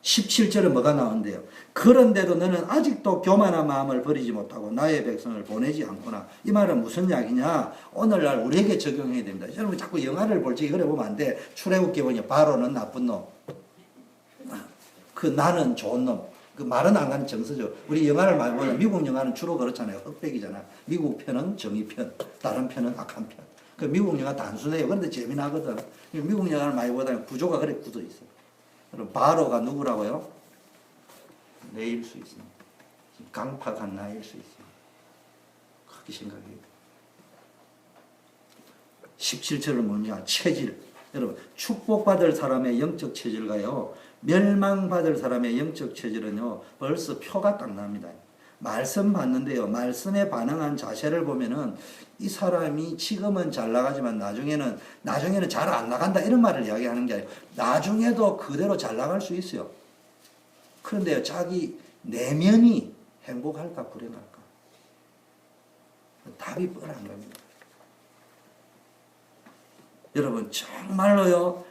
17절에 뭐가 나오는데요? 그런데도 너는 아직도 교만한 마음을 버리지 못하고 나의 백성을 보내지 않구나. 이 말은 무슨 이야기냐? 오늘날 우리에게 적용해야 됩니다. 여러분 자꾸 영화를 볼 적이 그래 보면 안 돼. 출애굽기 보니 바로는 나쁜 놈, 그 나는 좋은 놈. 그 말은 안 가는 정서죠. 우리 영화를 많이 보면 미국 영화는 주로 그렇잖아요. 흑백이잖아. 미국 편은 정의편, 다른 편은 악한 편. 그 미국 영화 단순해요. 그런데 재미나거든. 미국 영화를 많이 보다 보면 구조가 그래 굳어 있어요. 그럼 바로가 누구라고요? 내일 수 있습니다. 강팍한 나일 수 있습니다. 그렇게 생각해요. 17절은 뭐냐? 체질. 여러분, 축복받을 사람의 영적 체질과요, 멸망받을 사람의 영적 체질은요, 벌써 표가 딱 납니다. 말씀 받는데요, 말씀에 반응한 자세를 보면은 이 사람이 지금은 잘 나가지만 나중에는 잘 안 나간다, 이런 말을 이야기하는 게 아니고 나중에도 그대로 잘 나갈 수 있어요. 그런데요, 자기 내면이 행복할까 불행할까? 답이 뻔한 겁니다. 여러분, 정말로요,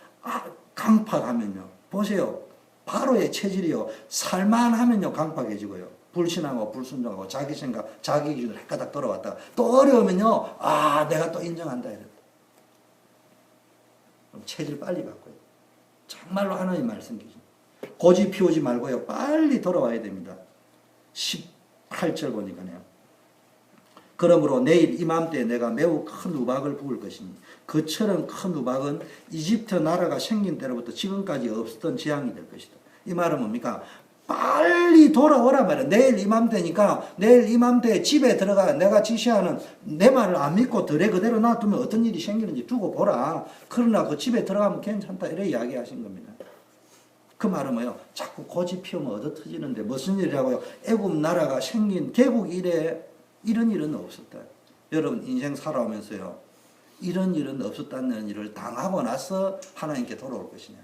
강팍하면요, 보세요, 바로의 체질이요, 살만하면요 강팍해지고요, 불신하고 불순종하고 자기 생각, 자기 기준으로 헷가닥 돌아왔다가 또 어려우면요, 내가 또 인정한다 이랬다. 체질 빨리 바꿔요. 정말로 하나님 말씀 기준. 고집 피우지 말고요, 빨리 돌아와야 됩니다. 18절 보니까요. 그러므로 내일 이맘때 내가 매우 큰 우박을 부을 것이니 그처럼 큰 우박은 이집트 나라가 생긴 때로부터 지금까지 없었던 재앙이 될 것이다. 이 말은 뭡니까? 빨리 돌아오라 말이야. 내일 이맘때니까 내일 이맘때에 집에 들어가 내가 지시하는 내 말을 안 믿고 들에 그대로 놔두면 어떤 일이 생기는지 두고 보라. 그러나 그 집에 들어가면 괜찮다, 이래 이야기하신 겁니다. 그 말은 뭐예요? 자꾸 고집 피우면 얻어 터지는데 무슨 일이라고요? 애굽 나라가 생긴 개국 이래 이런 일은 없었다. 여러분, 인생 살아오면서요, 이런 일은 없었다는 일을 당하고 나서 하나님께 돌아올 것이냐,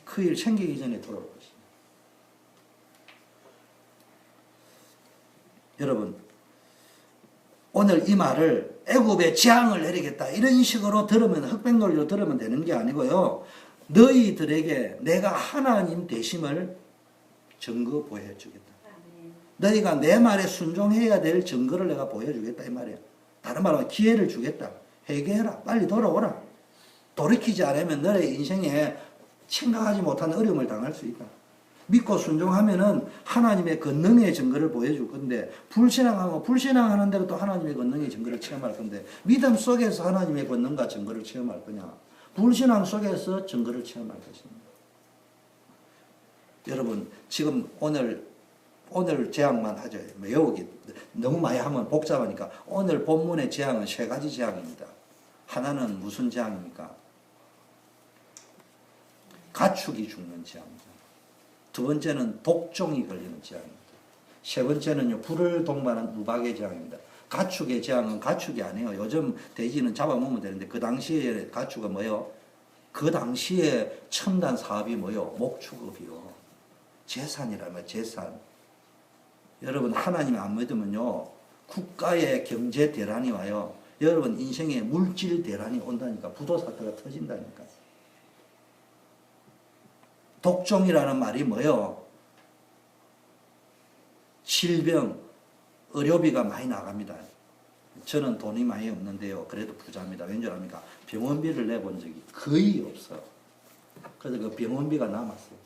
그 일 생기기 전에 돌아올 것이냐. 여러분, 오늘 이 말을 애굽에 재앙을 내리겠다 이런 식으로 들으면, 흑백놀이로 들으면 되는 게 아니고요, 너희들에게 내가 하나님 되심을 증거 보여주겠다. 너희가 내 말에 순종해야 될 증거를 내가 보여주겠다, 이 말이야. 다른 말로 기회를 주겠다. 회개해라. 빨리 돌아오라. 돌이키지 않으면 너의 인생에 생각하지 못한 어려움을 당할 수 있다. 믿고 순종하면은 하나님의 권능의 증거를 보여줄 건데, 불신앙하고 불신앙하는 대로 또 하나님의 권능의 증거를 체험할 건데, 믿음 속에서 하나님의 권능과 증거를 체험할 거냐, 불신앙 속에서 증거를 체험할 것입니다. 여러분, 지금 오늘 재앙만 하죠. 외우기 너무 많이 하면 복잡하니까 오늘 본문의 재앙은 세 가지 재앙입니다. 하나는 무슨 재앙입니까? 가축이 죽는 재앙입니다. 두 번째는 독종이 걸리는 재앙입니다. 세 번째는요, 불을 동반한 우박의 재앙입니다. 가축의 재앙은 가축이 아니에요. 요즘 돼지는 잡아먹으면 되는데 그 당시에 가축은 뭐예요? 그 당시에 첨단 사업이 뭐예요? 목축업이요. 재산이라면 재산. 여러분 하나님 안 믿으면요 국가의 경제 대란이 와요. 여러분 인생에 물질 대란이 온다니까. 부도 사태가 터진다니까. 독종이라는 말이 뭐예요? 질병, 의료비가 많이 나갑니다. 저는 돈이 많이 없는데요. 그래도 부자입니다. 왠지 압니까? 병원비를 내본 적이 거의 없어요. 그래서 그 병원비가 남았어요.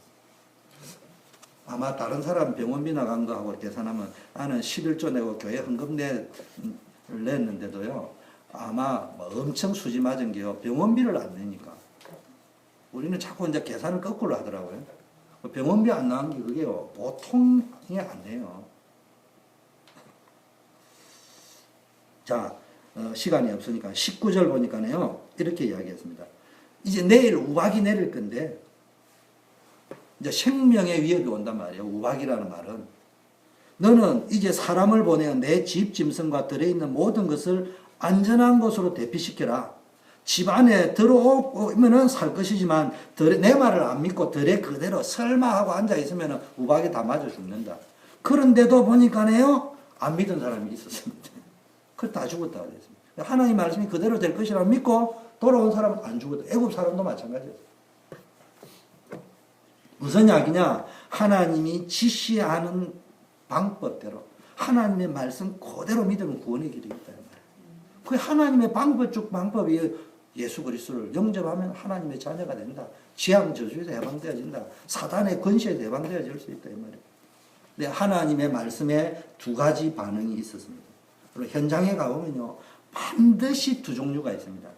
아마 다른 사람 병원비 나간 거하고 계산하면 나는 11조 내고 교회 헌금 냈는데도요. 아마 뭐 엄청 수지 맞은 게요. 병원비를 안 내니까. 우리는 자꾸 이제 계산을 거꾸로 하더라고요. 병원비 안 나간 게 그게요. 보통이 아니에요. 자, 시간이 없으니까 19절 보니까요. 이렇게 이야기했습니다. 이제 내일 우박이 내릴 건데 이제 생명의 위협이 온단 말이에요. 우박이라는 말은. 너는 이제 사람을 보내어 내 집 짐승과 들에 있는 모든 것을 안전한 곳으로 대피시켜라. 집 안에 들어오면은 살 것이지만 내 말을 안 믿고 들에 그대로 설마 하고 앉아 있으면 우박이 다 맞아 죽는다. 그런데도 보니까요 안 믿은 사람이 있었습니다. 그 다 죽었다고 했습니다. 하나님 말씀이 그대로 될 것이라고 믿고 돌아온 사람은 안 죽었다. 애굽 사람도 마찬가지였어요. 무슨 이야기냐? 하나님이 지시하는 방법대로 하나님의 말씀 그대로 믿으면 구원의 길이 있다. 그 하나님의 방법이 예수 그리스도를 영접하면 하나님의 자녀가 된다. 재앙 저주에서 해방되어진다. 사단의 권세에서 해방되어질 수 있다. 이 말이에요. 근데 하나님의 말씀에 두 가지 반응이 있었습니다. 그리고 현장에 가보면요. 반드시 두 종류가 있습니다.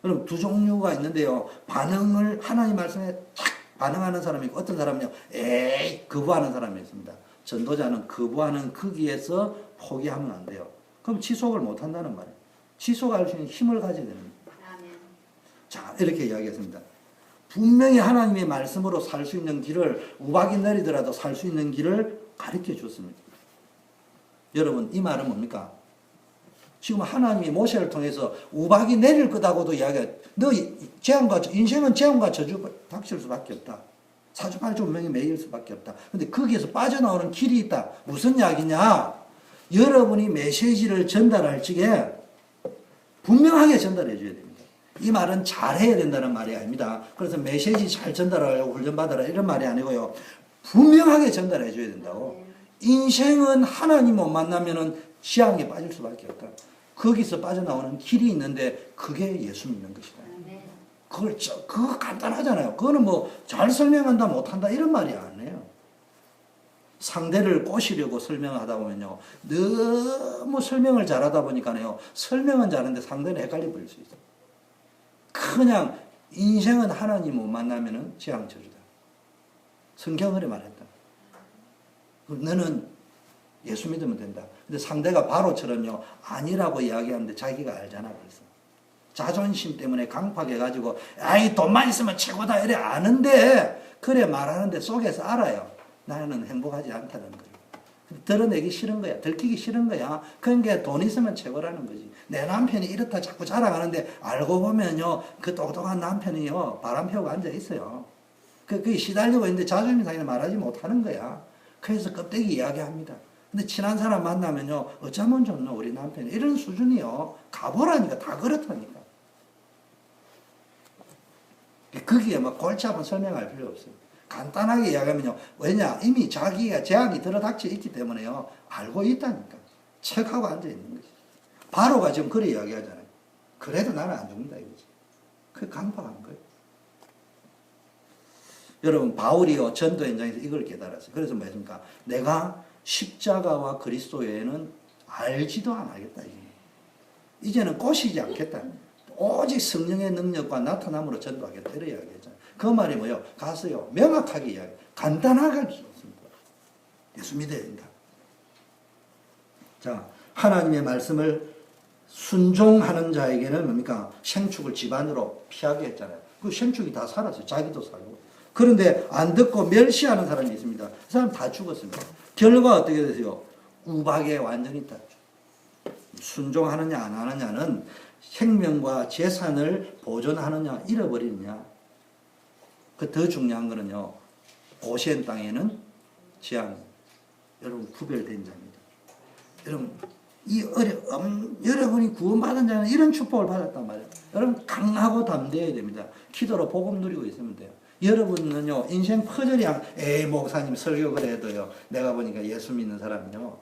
그럼 두 종류가 있는데요. 반응을 하나님 말씀에 탁 반응하는 사람이 있고 어떤 사람은요. 에이 거부하는 사람이 있습니다. 전도자는 거부하는 거기에서 포기하면 안 돼요. 그럼 지속을 못 한다는 말이에요. 지속할 수 있는 힘을 가져야 됩니다. 자, 이렇게 이야기했습니다. 분명히 하나님의 말씀으로 살 수 있는 길을 우박이 내리더라도 살 수 있는 길을 가르쳐 줬습니다. 여러분 이 말은 뭡니까? 지금 하나님이 모세를 통해서 우박이 내릴 거다고도 이야기해. 너 인생은 재앙과 저주 닥칠 수밖에 없다. 사주팔조 운명이 매일 수밖에 없다. 근데 거기에서 빠져나오는 길이 있다. 무슨 이야기냐? 여러분이 메시지를 전달할 적에 분명하게 전달해 줘야 됩니다. 이 말은 잘해야 된다는 말이 아닙니다. 그래서 메시지 잘 전달하려고 훈련받아라 이런 말이 아니고요. 분명하게 전달해 줘야 된다고. 인생은 하나님 못 만나면은 지향에 빠질 수밖에 없다. 거기서 빠져나오는 길이 있는데 그게 예수 믿는 것이다. 그거 간단하잖아요. 그거는 뭐 잘 설명한다 못한다 이런 말이 아니에요. 상대를 꼬시려고 설명하다 보면요. 너무 설명을 잘하다 보니까요. 설명은 잘하는데 상대는 헷갈려 버릴 수 있어요. 그냥 인생은 하나님 못 만나면은 재앙 저주다. 성경을 말했다. 너는 예수 믿으면 된다. 근데 상대가 바로처럼요. 아니라고 이야기하는데 자기가 알잖아. 그래서 자존심 때문에 강팍해가지고 아이 돈만 있으면 최고다 이래 아는데 그래 말하는데 속에서 알아요. 나는 행복하지 않다는 거예요. 드러내기 싫은 거야. 들키기 싫은 거야. 그러니까 돈 있으면 최고라는 거지. 내 남편이 이렇다 자꾸 자랑하는데 알고 보면요. 그 똑똑한 남편이요. 바람 피우고 앉아 있어요. 그게 시달리고 있는데 자존심 상해 말하지 못하는 거야. 그래서 껍데기 이야기합니다. 근데 친한 사람 만나면요. 어쩌면 좋노 우리 남편이. 이런 수준이요. 가보라니까 다 그렇다니까. 거기에 막 골치 아픈 설명할 필요 없어요. 간단하게 이야기하면요. 왜냐? 이미 자기가 재앙이 들어닥쳐 있기 때문에요. 알고 있다니까. 책하고 앉아 있는 거지. 바로가 지금 그래 이야기하잖아요. 그래도 나는 안 죽는다 이거지. 그게 강팍한 거예요. 여러분 바울이요. 전도 현장에서 이걸 깨달았어요. 그래서 뭐였습니까? 내가 십자가와 그리스도 외에는 알지도 않겠다. 이제는 꼬시지 않겠다. 오직 성령의 능력과 나타남으로 전도하겠다. 이렇게 이야기했잖아요. 그 말이 뭐예요? 가서요. 명확하게 이야기. 간단하게 할 수 없습니다. 예수 믿어야 된다. 자, 하나님의 말씀을 순종하는 자에게는 뭡니까? 생축을 집안으로 피하게 했잖아요. 그 생축이 다 살았어요. 자기도 살고. 그런데 안 듣고 멸시하는 사람이 있습니다. 그 사람 다 죽었습니다. 결과 어떻게 되세요? 우박에 완전히 다 순종하느냐 안 하느냐는 생명과 재산을 보존하느냐 잃어버리느냐. 그 더 중요한 거는요. 고시엔 땅에는 재앙. 여러분 구별된 자입니다. 여러분 여러분이 구원받은 자는 이런 축복을 받았단 말이에요. 여러분 강하고 담대해야 됩니다. 기도로 복음 누리고 있으면 돼요. 여러분은요 인생 퍼즐이 에이 목사님 설교 그래도요 내가 보니까 예수 믿는 사람이요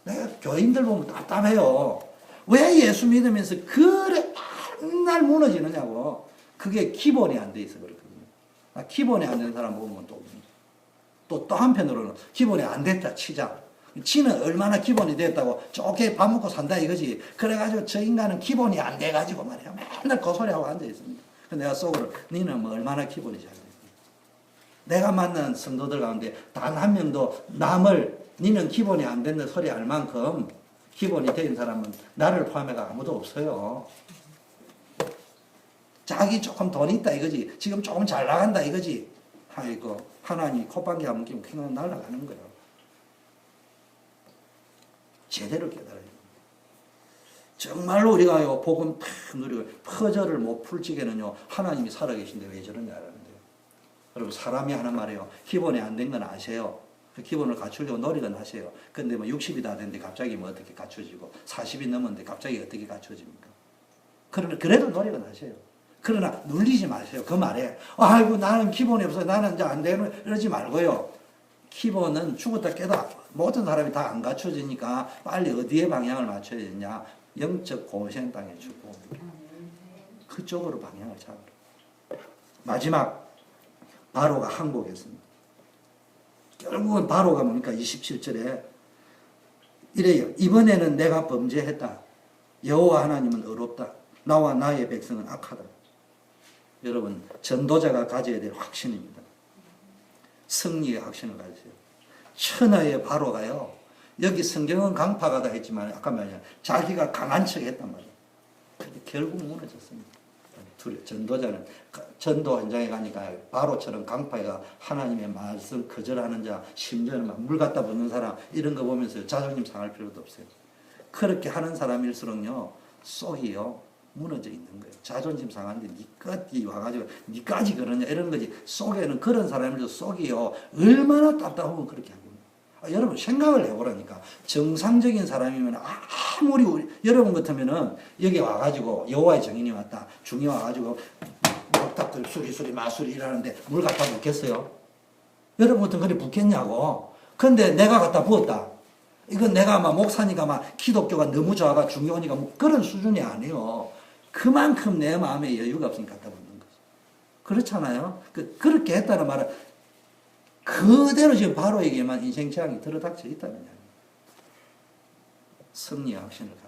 내가 교인들 보면 답답해요. 왜 예수 믿으면서 그래 맨날 무너지느냐고. 그게 기본이 안 돼 있어 그렇거든요. 기본이 안 되는 사람 보면 또 한편으로는 기본이 안 됐다 치자. 지는 얼마나 기본이 됐다고 좋게 밥 먹고 산다 이거지. 그래가지고 저 인간은 기본이 안 돼가지고 말이야 맨날 고소리하고 앉아 있습니다. 내가 속으로 너는 뭐 얼마나 기본이 잘 돼. 내가 만난 성도들 가운데 단 한 명도 남을 니는 기본이 안 됐는 소리 할 만큼 기본이 된 사람은 나를 포함해가 아무도 없어요. 자기 조금 돈 있다 이거지. 지금 조금 잘 나간다 이거지. 아이고 하나님이 콧방귀 한번 끼면 그냥 날아가는 거예요. 제대로 깨달아야 돼요. 정말로 우리가요 복음 탁 누리고 퍼즐을 못 풀 적에는요 하나님이 살아계신데 왜 저러냐 하는데요. 여러분 사람이 하는 말이에요. 기본이 안 된 건 아세요. 그 기본을 갖추려고 노력은 하세요. 근데 뭐 60이 다 됐는데 갑자기 뭐 어떻게 갖춰지고 40이 넘었는데 갑자기 어떻게 갖춰집니까? 그러나 그래도 노력은 하세요. 그러나 눌리지 마세요. 그 말에 아이고 나는 기본이 없어 나는 이제 안 되는 이러지 말고요. 기본은 죽었다 깨다 모든 사람이 다 안 갖춰지니까 빨리 어디에 방향을 맞춰야 되냐. 영적 고생 땅에 주고 그쪽으로 방향을 잡으라. 마지막 바로가 항복했습니다. 결국은 바로가 뭡니까? 27절에 이래요. 이번에는 내가 범죄했다. 여호와 하나님은 의롭다. 나와 나의 백성은 악하다. 여러분 전도자가 가져야 될 확신입니다. 승리의 확신을 가지세요. 천하의 바로가요. 여기 성경은 강파가다 했지만 아까 말이야 자기가 강한 척 했단 말이에요. 근데 결국 무너졌습니다. 전도자는 전도 현장에 가니까 바로처럼 강파가 하나님의 말씀 거절하는 자 심지어는 막 물 갖다 붓는 사람 이런 거 보면서 자존심 상할 필요도 없어요. 그렇게 하는 사람일수록요 속이요 무너져 있는 거예요. 자존심 상한데 니까지 와가지고 니까지 그러냐 이런 거지. 속에는 그런 사람일도 속이요 얼마나 답답하면 그렇게 하겠냐. 여러분 생각을 해보라니까. 정상적인 사람이면 아무리 여러분 같으면은 여기 와가지고 여호와의 증인이 왔다. 중이 와가지고 목탁들 수리수리 마수리 일하는데 물 갖다 붓겠어요? 여러분 같으면 그래 붓겠냐고. 근데 내가 갖다 부었다. 이건 내가 막 목사니까 막 기독교가 너무 좋아가 중요하니까 뭐 그런 수준이 아니에요. 그만큼 내 마음에 여유가 없으니까 갖다 붓는 거죠. 그렇잖아요. 그렇게 했다는 말은 그대로 지금 바로에게만 인생 재앙이 들어닥쳐 있다는 이야기입니다. 승리의 확신을 가져.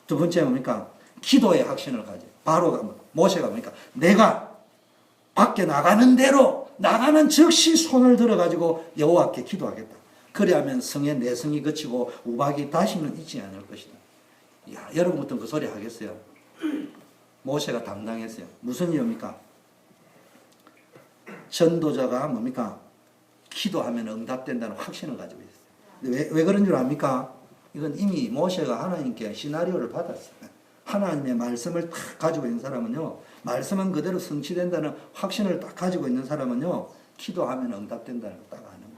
두 번째 뭡니까? 기도의 확신을 가져. 바로가 모세가 뭡니까? 내가 밖에 나가는 대로 나가는 즉시 손을 들어가지고 여호와께 기도하겠다. 그리하면 성의 내성이 그치고 우박이 다시는 있지 않을 것이다. 야, 여러분부터 그 소리 하겠어요? 모세가 당당했어요. 무슨 이유입니까? 전도자가 뭡니까? 기도하면 응답된다는 확신을 가지고 있어요. 왜 그런 줄 압니까? 이건 이미 모세가 하나님께 시나리오를 받았어요. 하나님의 말씀을 딱 가지고 있는 사람은요, 말씀은 그대로 성취된다는 확신을 딱 가지고 있는 사람은요, 기도하면 응답된다는 걸 딱 아는 거예요.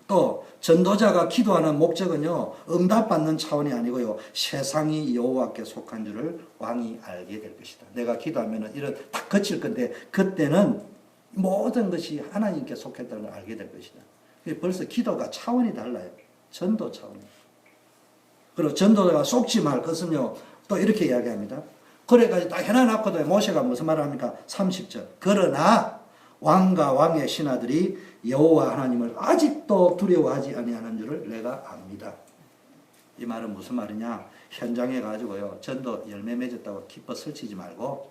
또 전도자가 기도하는 목적은요, 응답받는 차원이 아니고요, 세상이 여호와께 속한 줄을 왕이 알게 될 것이다. 내가 기도하면 이런 딱 거칠 건데 그때는 모든 것이 하나님께 속했다는 걸 알게 될 것이다. 벌써 기도가 차원이 달라요. 전도 차원이. 그리고 전도자가 속지 말 것은요, 또 이렇게 이야기합니다. 그래가지고 딱 해놔놓고도 모세가 무슨 말을 합니까? 30절. 그러나 왕과 왕의 신하들이 여호와 하나님을 아직도 두려워하지 아니하는 줄을 내가 압니다. 이 말은 무슨 말이냐? 현장에 가지고요, 전도 열매 맺었다고 기뻐 설치지 말고,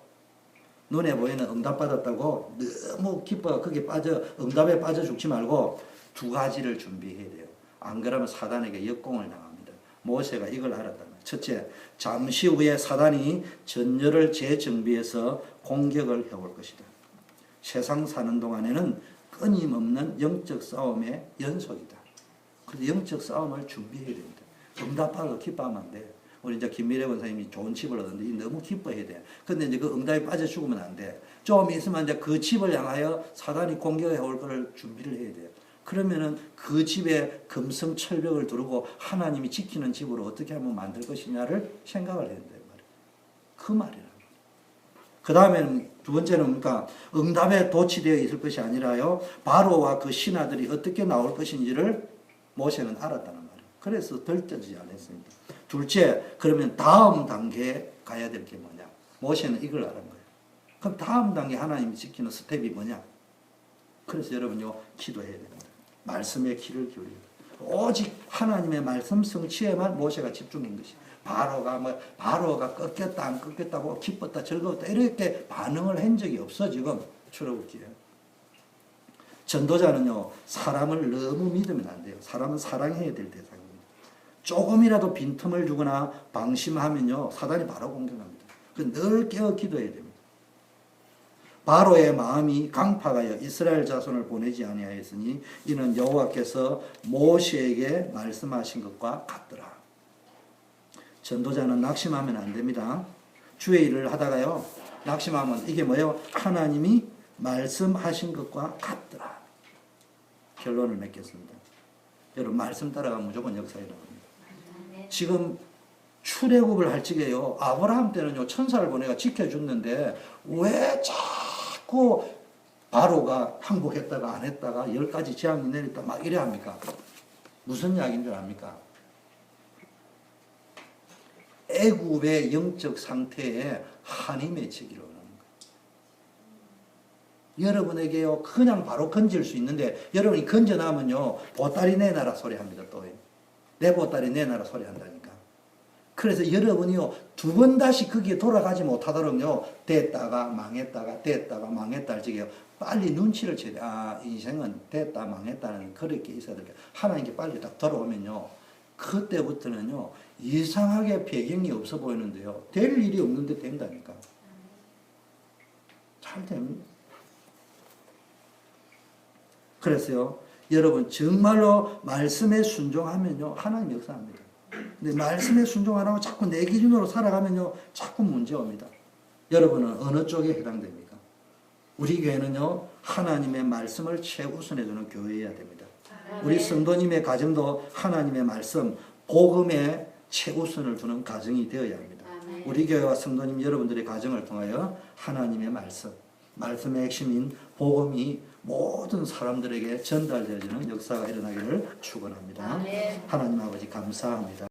눈에 보이는 응답 받았다고 너무 기뻐 거기에 빠져 응답에 빠져 죽지 말고 두 가지를 준비해야 돼요. 안 그러면 사단에게 역공을 당합니다. 모세가 이걸 알았다. 첫째, 잠시 후에 사단이 전열을 재정비해서 공격을 해올 것이다. 세상 사는 동안에는 끊임없는 영적 싸움의 연속이다. 그래서 영적 싸움을 준비해야 됩니다. 응답받아도 기뻐하면 안 돼. 우리 이제 김미래 원사님이 좋은 집을 얻었는데 너무 기뻐해야 돼. 근데 이제 그 응답에 빠져 죽으면 안 돼. 좀 있으면 이제 그 집을 향하여 사단이 공격해 올 것을 준비를 해야 돼요. 그러면은 그 집에 금성철벽을 두르고 하나님이 지키는 집으로 어떻게 하면 만들 것이냐를 생각을 해야 된단 말이에요. 그 말이라고. 그 다음에는 두 번째는 뭡니까? 응답에 도취되어 있을 것이 아니라요. 바로와 그 신하들이 어떻게 나올 것인지를 모세는 알았다는 말이에요. 그래서 들떠지지 않았습니다. 둘째, 그러면 다음 단계에 가야 될 게 뭐냐? 모세는 이걸 알은 거예요. 그럼 다음 단계 하나님이 지키는 스텝이 뭐냐? 그래서 여러분요, 기도해야 됩니다. 말씀에 귀를 기울여야 돼요. 오직 하나님의 말씀 성취에만 모세가 집중한 것이. 바로가 꺾였다 안 꺾였다고 기뻤다 즐거웠다 이렇게 반응을 한 적이 없어 지금 출애굽기에. 전도자는요, 사람을 너무 믿으면 안 돼요. 사람은 사랑해야 될 대상입니다. 조금이라도 빈틈을 주거나 방심하면요, 사단이 바로 공격합니다. 늘 깨어 기도해야 됩니다. 바로의 마음이 강팍하여 이스라엘 자손을 보내지 아니하였으니 이는 여호와께서 모세에게 말씀하신 것과 같더라. 전도자는 낙심하면 안 됩니다. 주의 일을 하다가요, 낙심하면 이게 뭐예요? 하나님이 말씀하신 것과 같더라. 결론을 맺겠습니다. 여러분, 말씀 따라가면 무조건 역사 일어납니다. 지금 출애굽을 할 적에요, 아브라함 때는요, 천사를 보내가 지켜줬는데 왜 자꾸 바로가 항복했다가 안 했다가 10가지 재앙이 내렸다 막 이래 합니까? 무슨 이야기인 줄 압니까? 애굽의 영적 상태에 한이 맺히기를 원하는 거예요. 여러분에게요, 그냥 바로 건질 수 있는데 여러분이 건져나면요, 보따리 내놔라 소리 합니다. 또 내 보따리 내놔라 소리 한다니까. 그래서 여러분이요, 두 번 다시 거기에 돌아가지 못하도록요, 됐다가 망했다가 할 적에요, 빨리 눈치를 채야 돼. 아, 인생은 됐다 망했다는 그렇게 있어야 돼요. 하나님께 빨리 딱 돌아오면요, 그때부터는요, 이상하게 배경이 없어 보이는데요, 될 일이 없는데 된다니까. 잘 됩니다. 그래서요, 여러분 정말로 말씀에 순종하면요, 하나님 역사합니다. 근데 말씀에 순종 안 하고 자꾸 내 기준으로 살아가면요, 자꾸 문제 옵니다. 여러분은 어느 쪽에 해당됩니까? 우리 교회는요, 하나님의 말씀을 최우선해주는 교회여야 됩니다. 우리 성도님의 가정도 하나님의 말씀, 복음에 최우선을 두는 가정이 되어야 합니다. 우리 교회와 성도님 여러분들의 가정을 통하여 하나님의 말씀, 말씀의 핵심인 복음이 모든 사람들에게 전달되어지는 역사가 일어나기를 축원합니다. 하나님 아버지 감사합니다.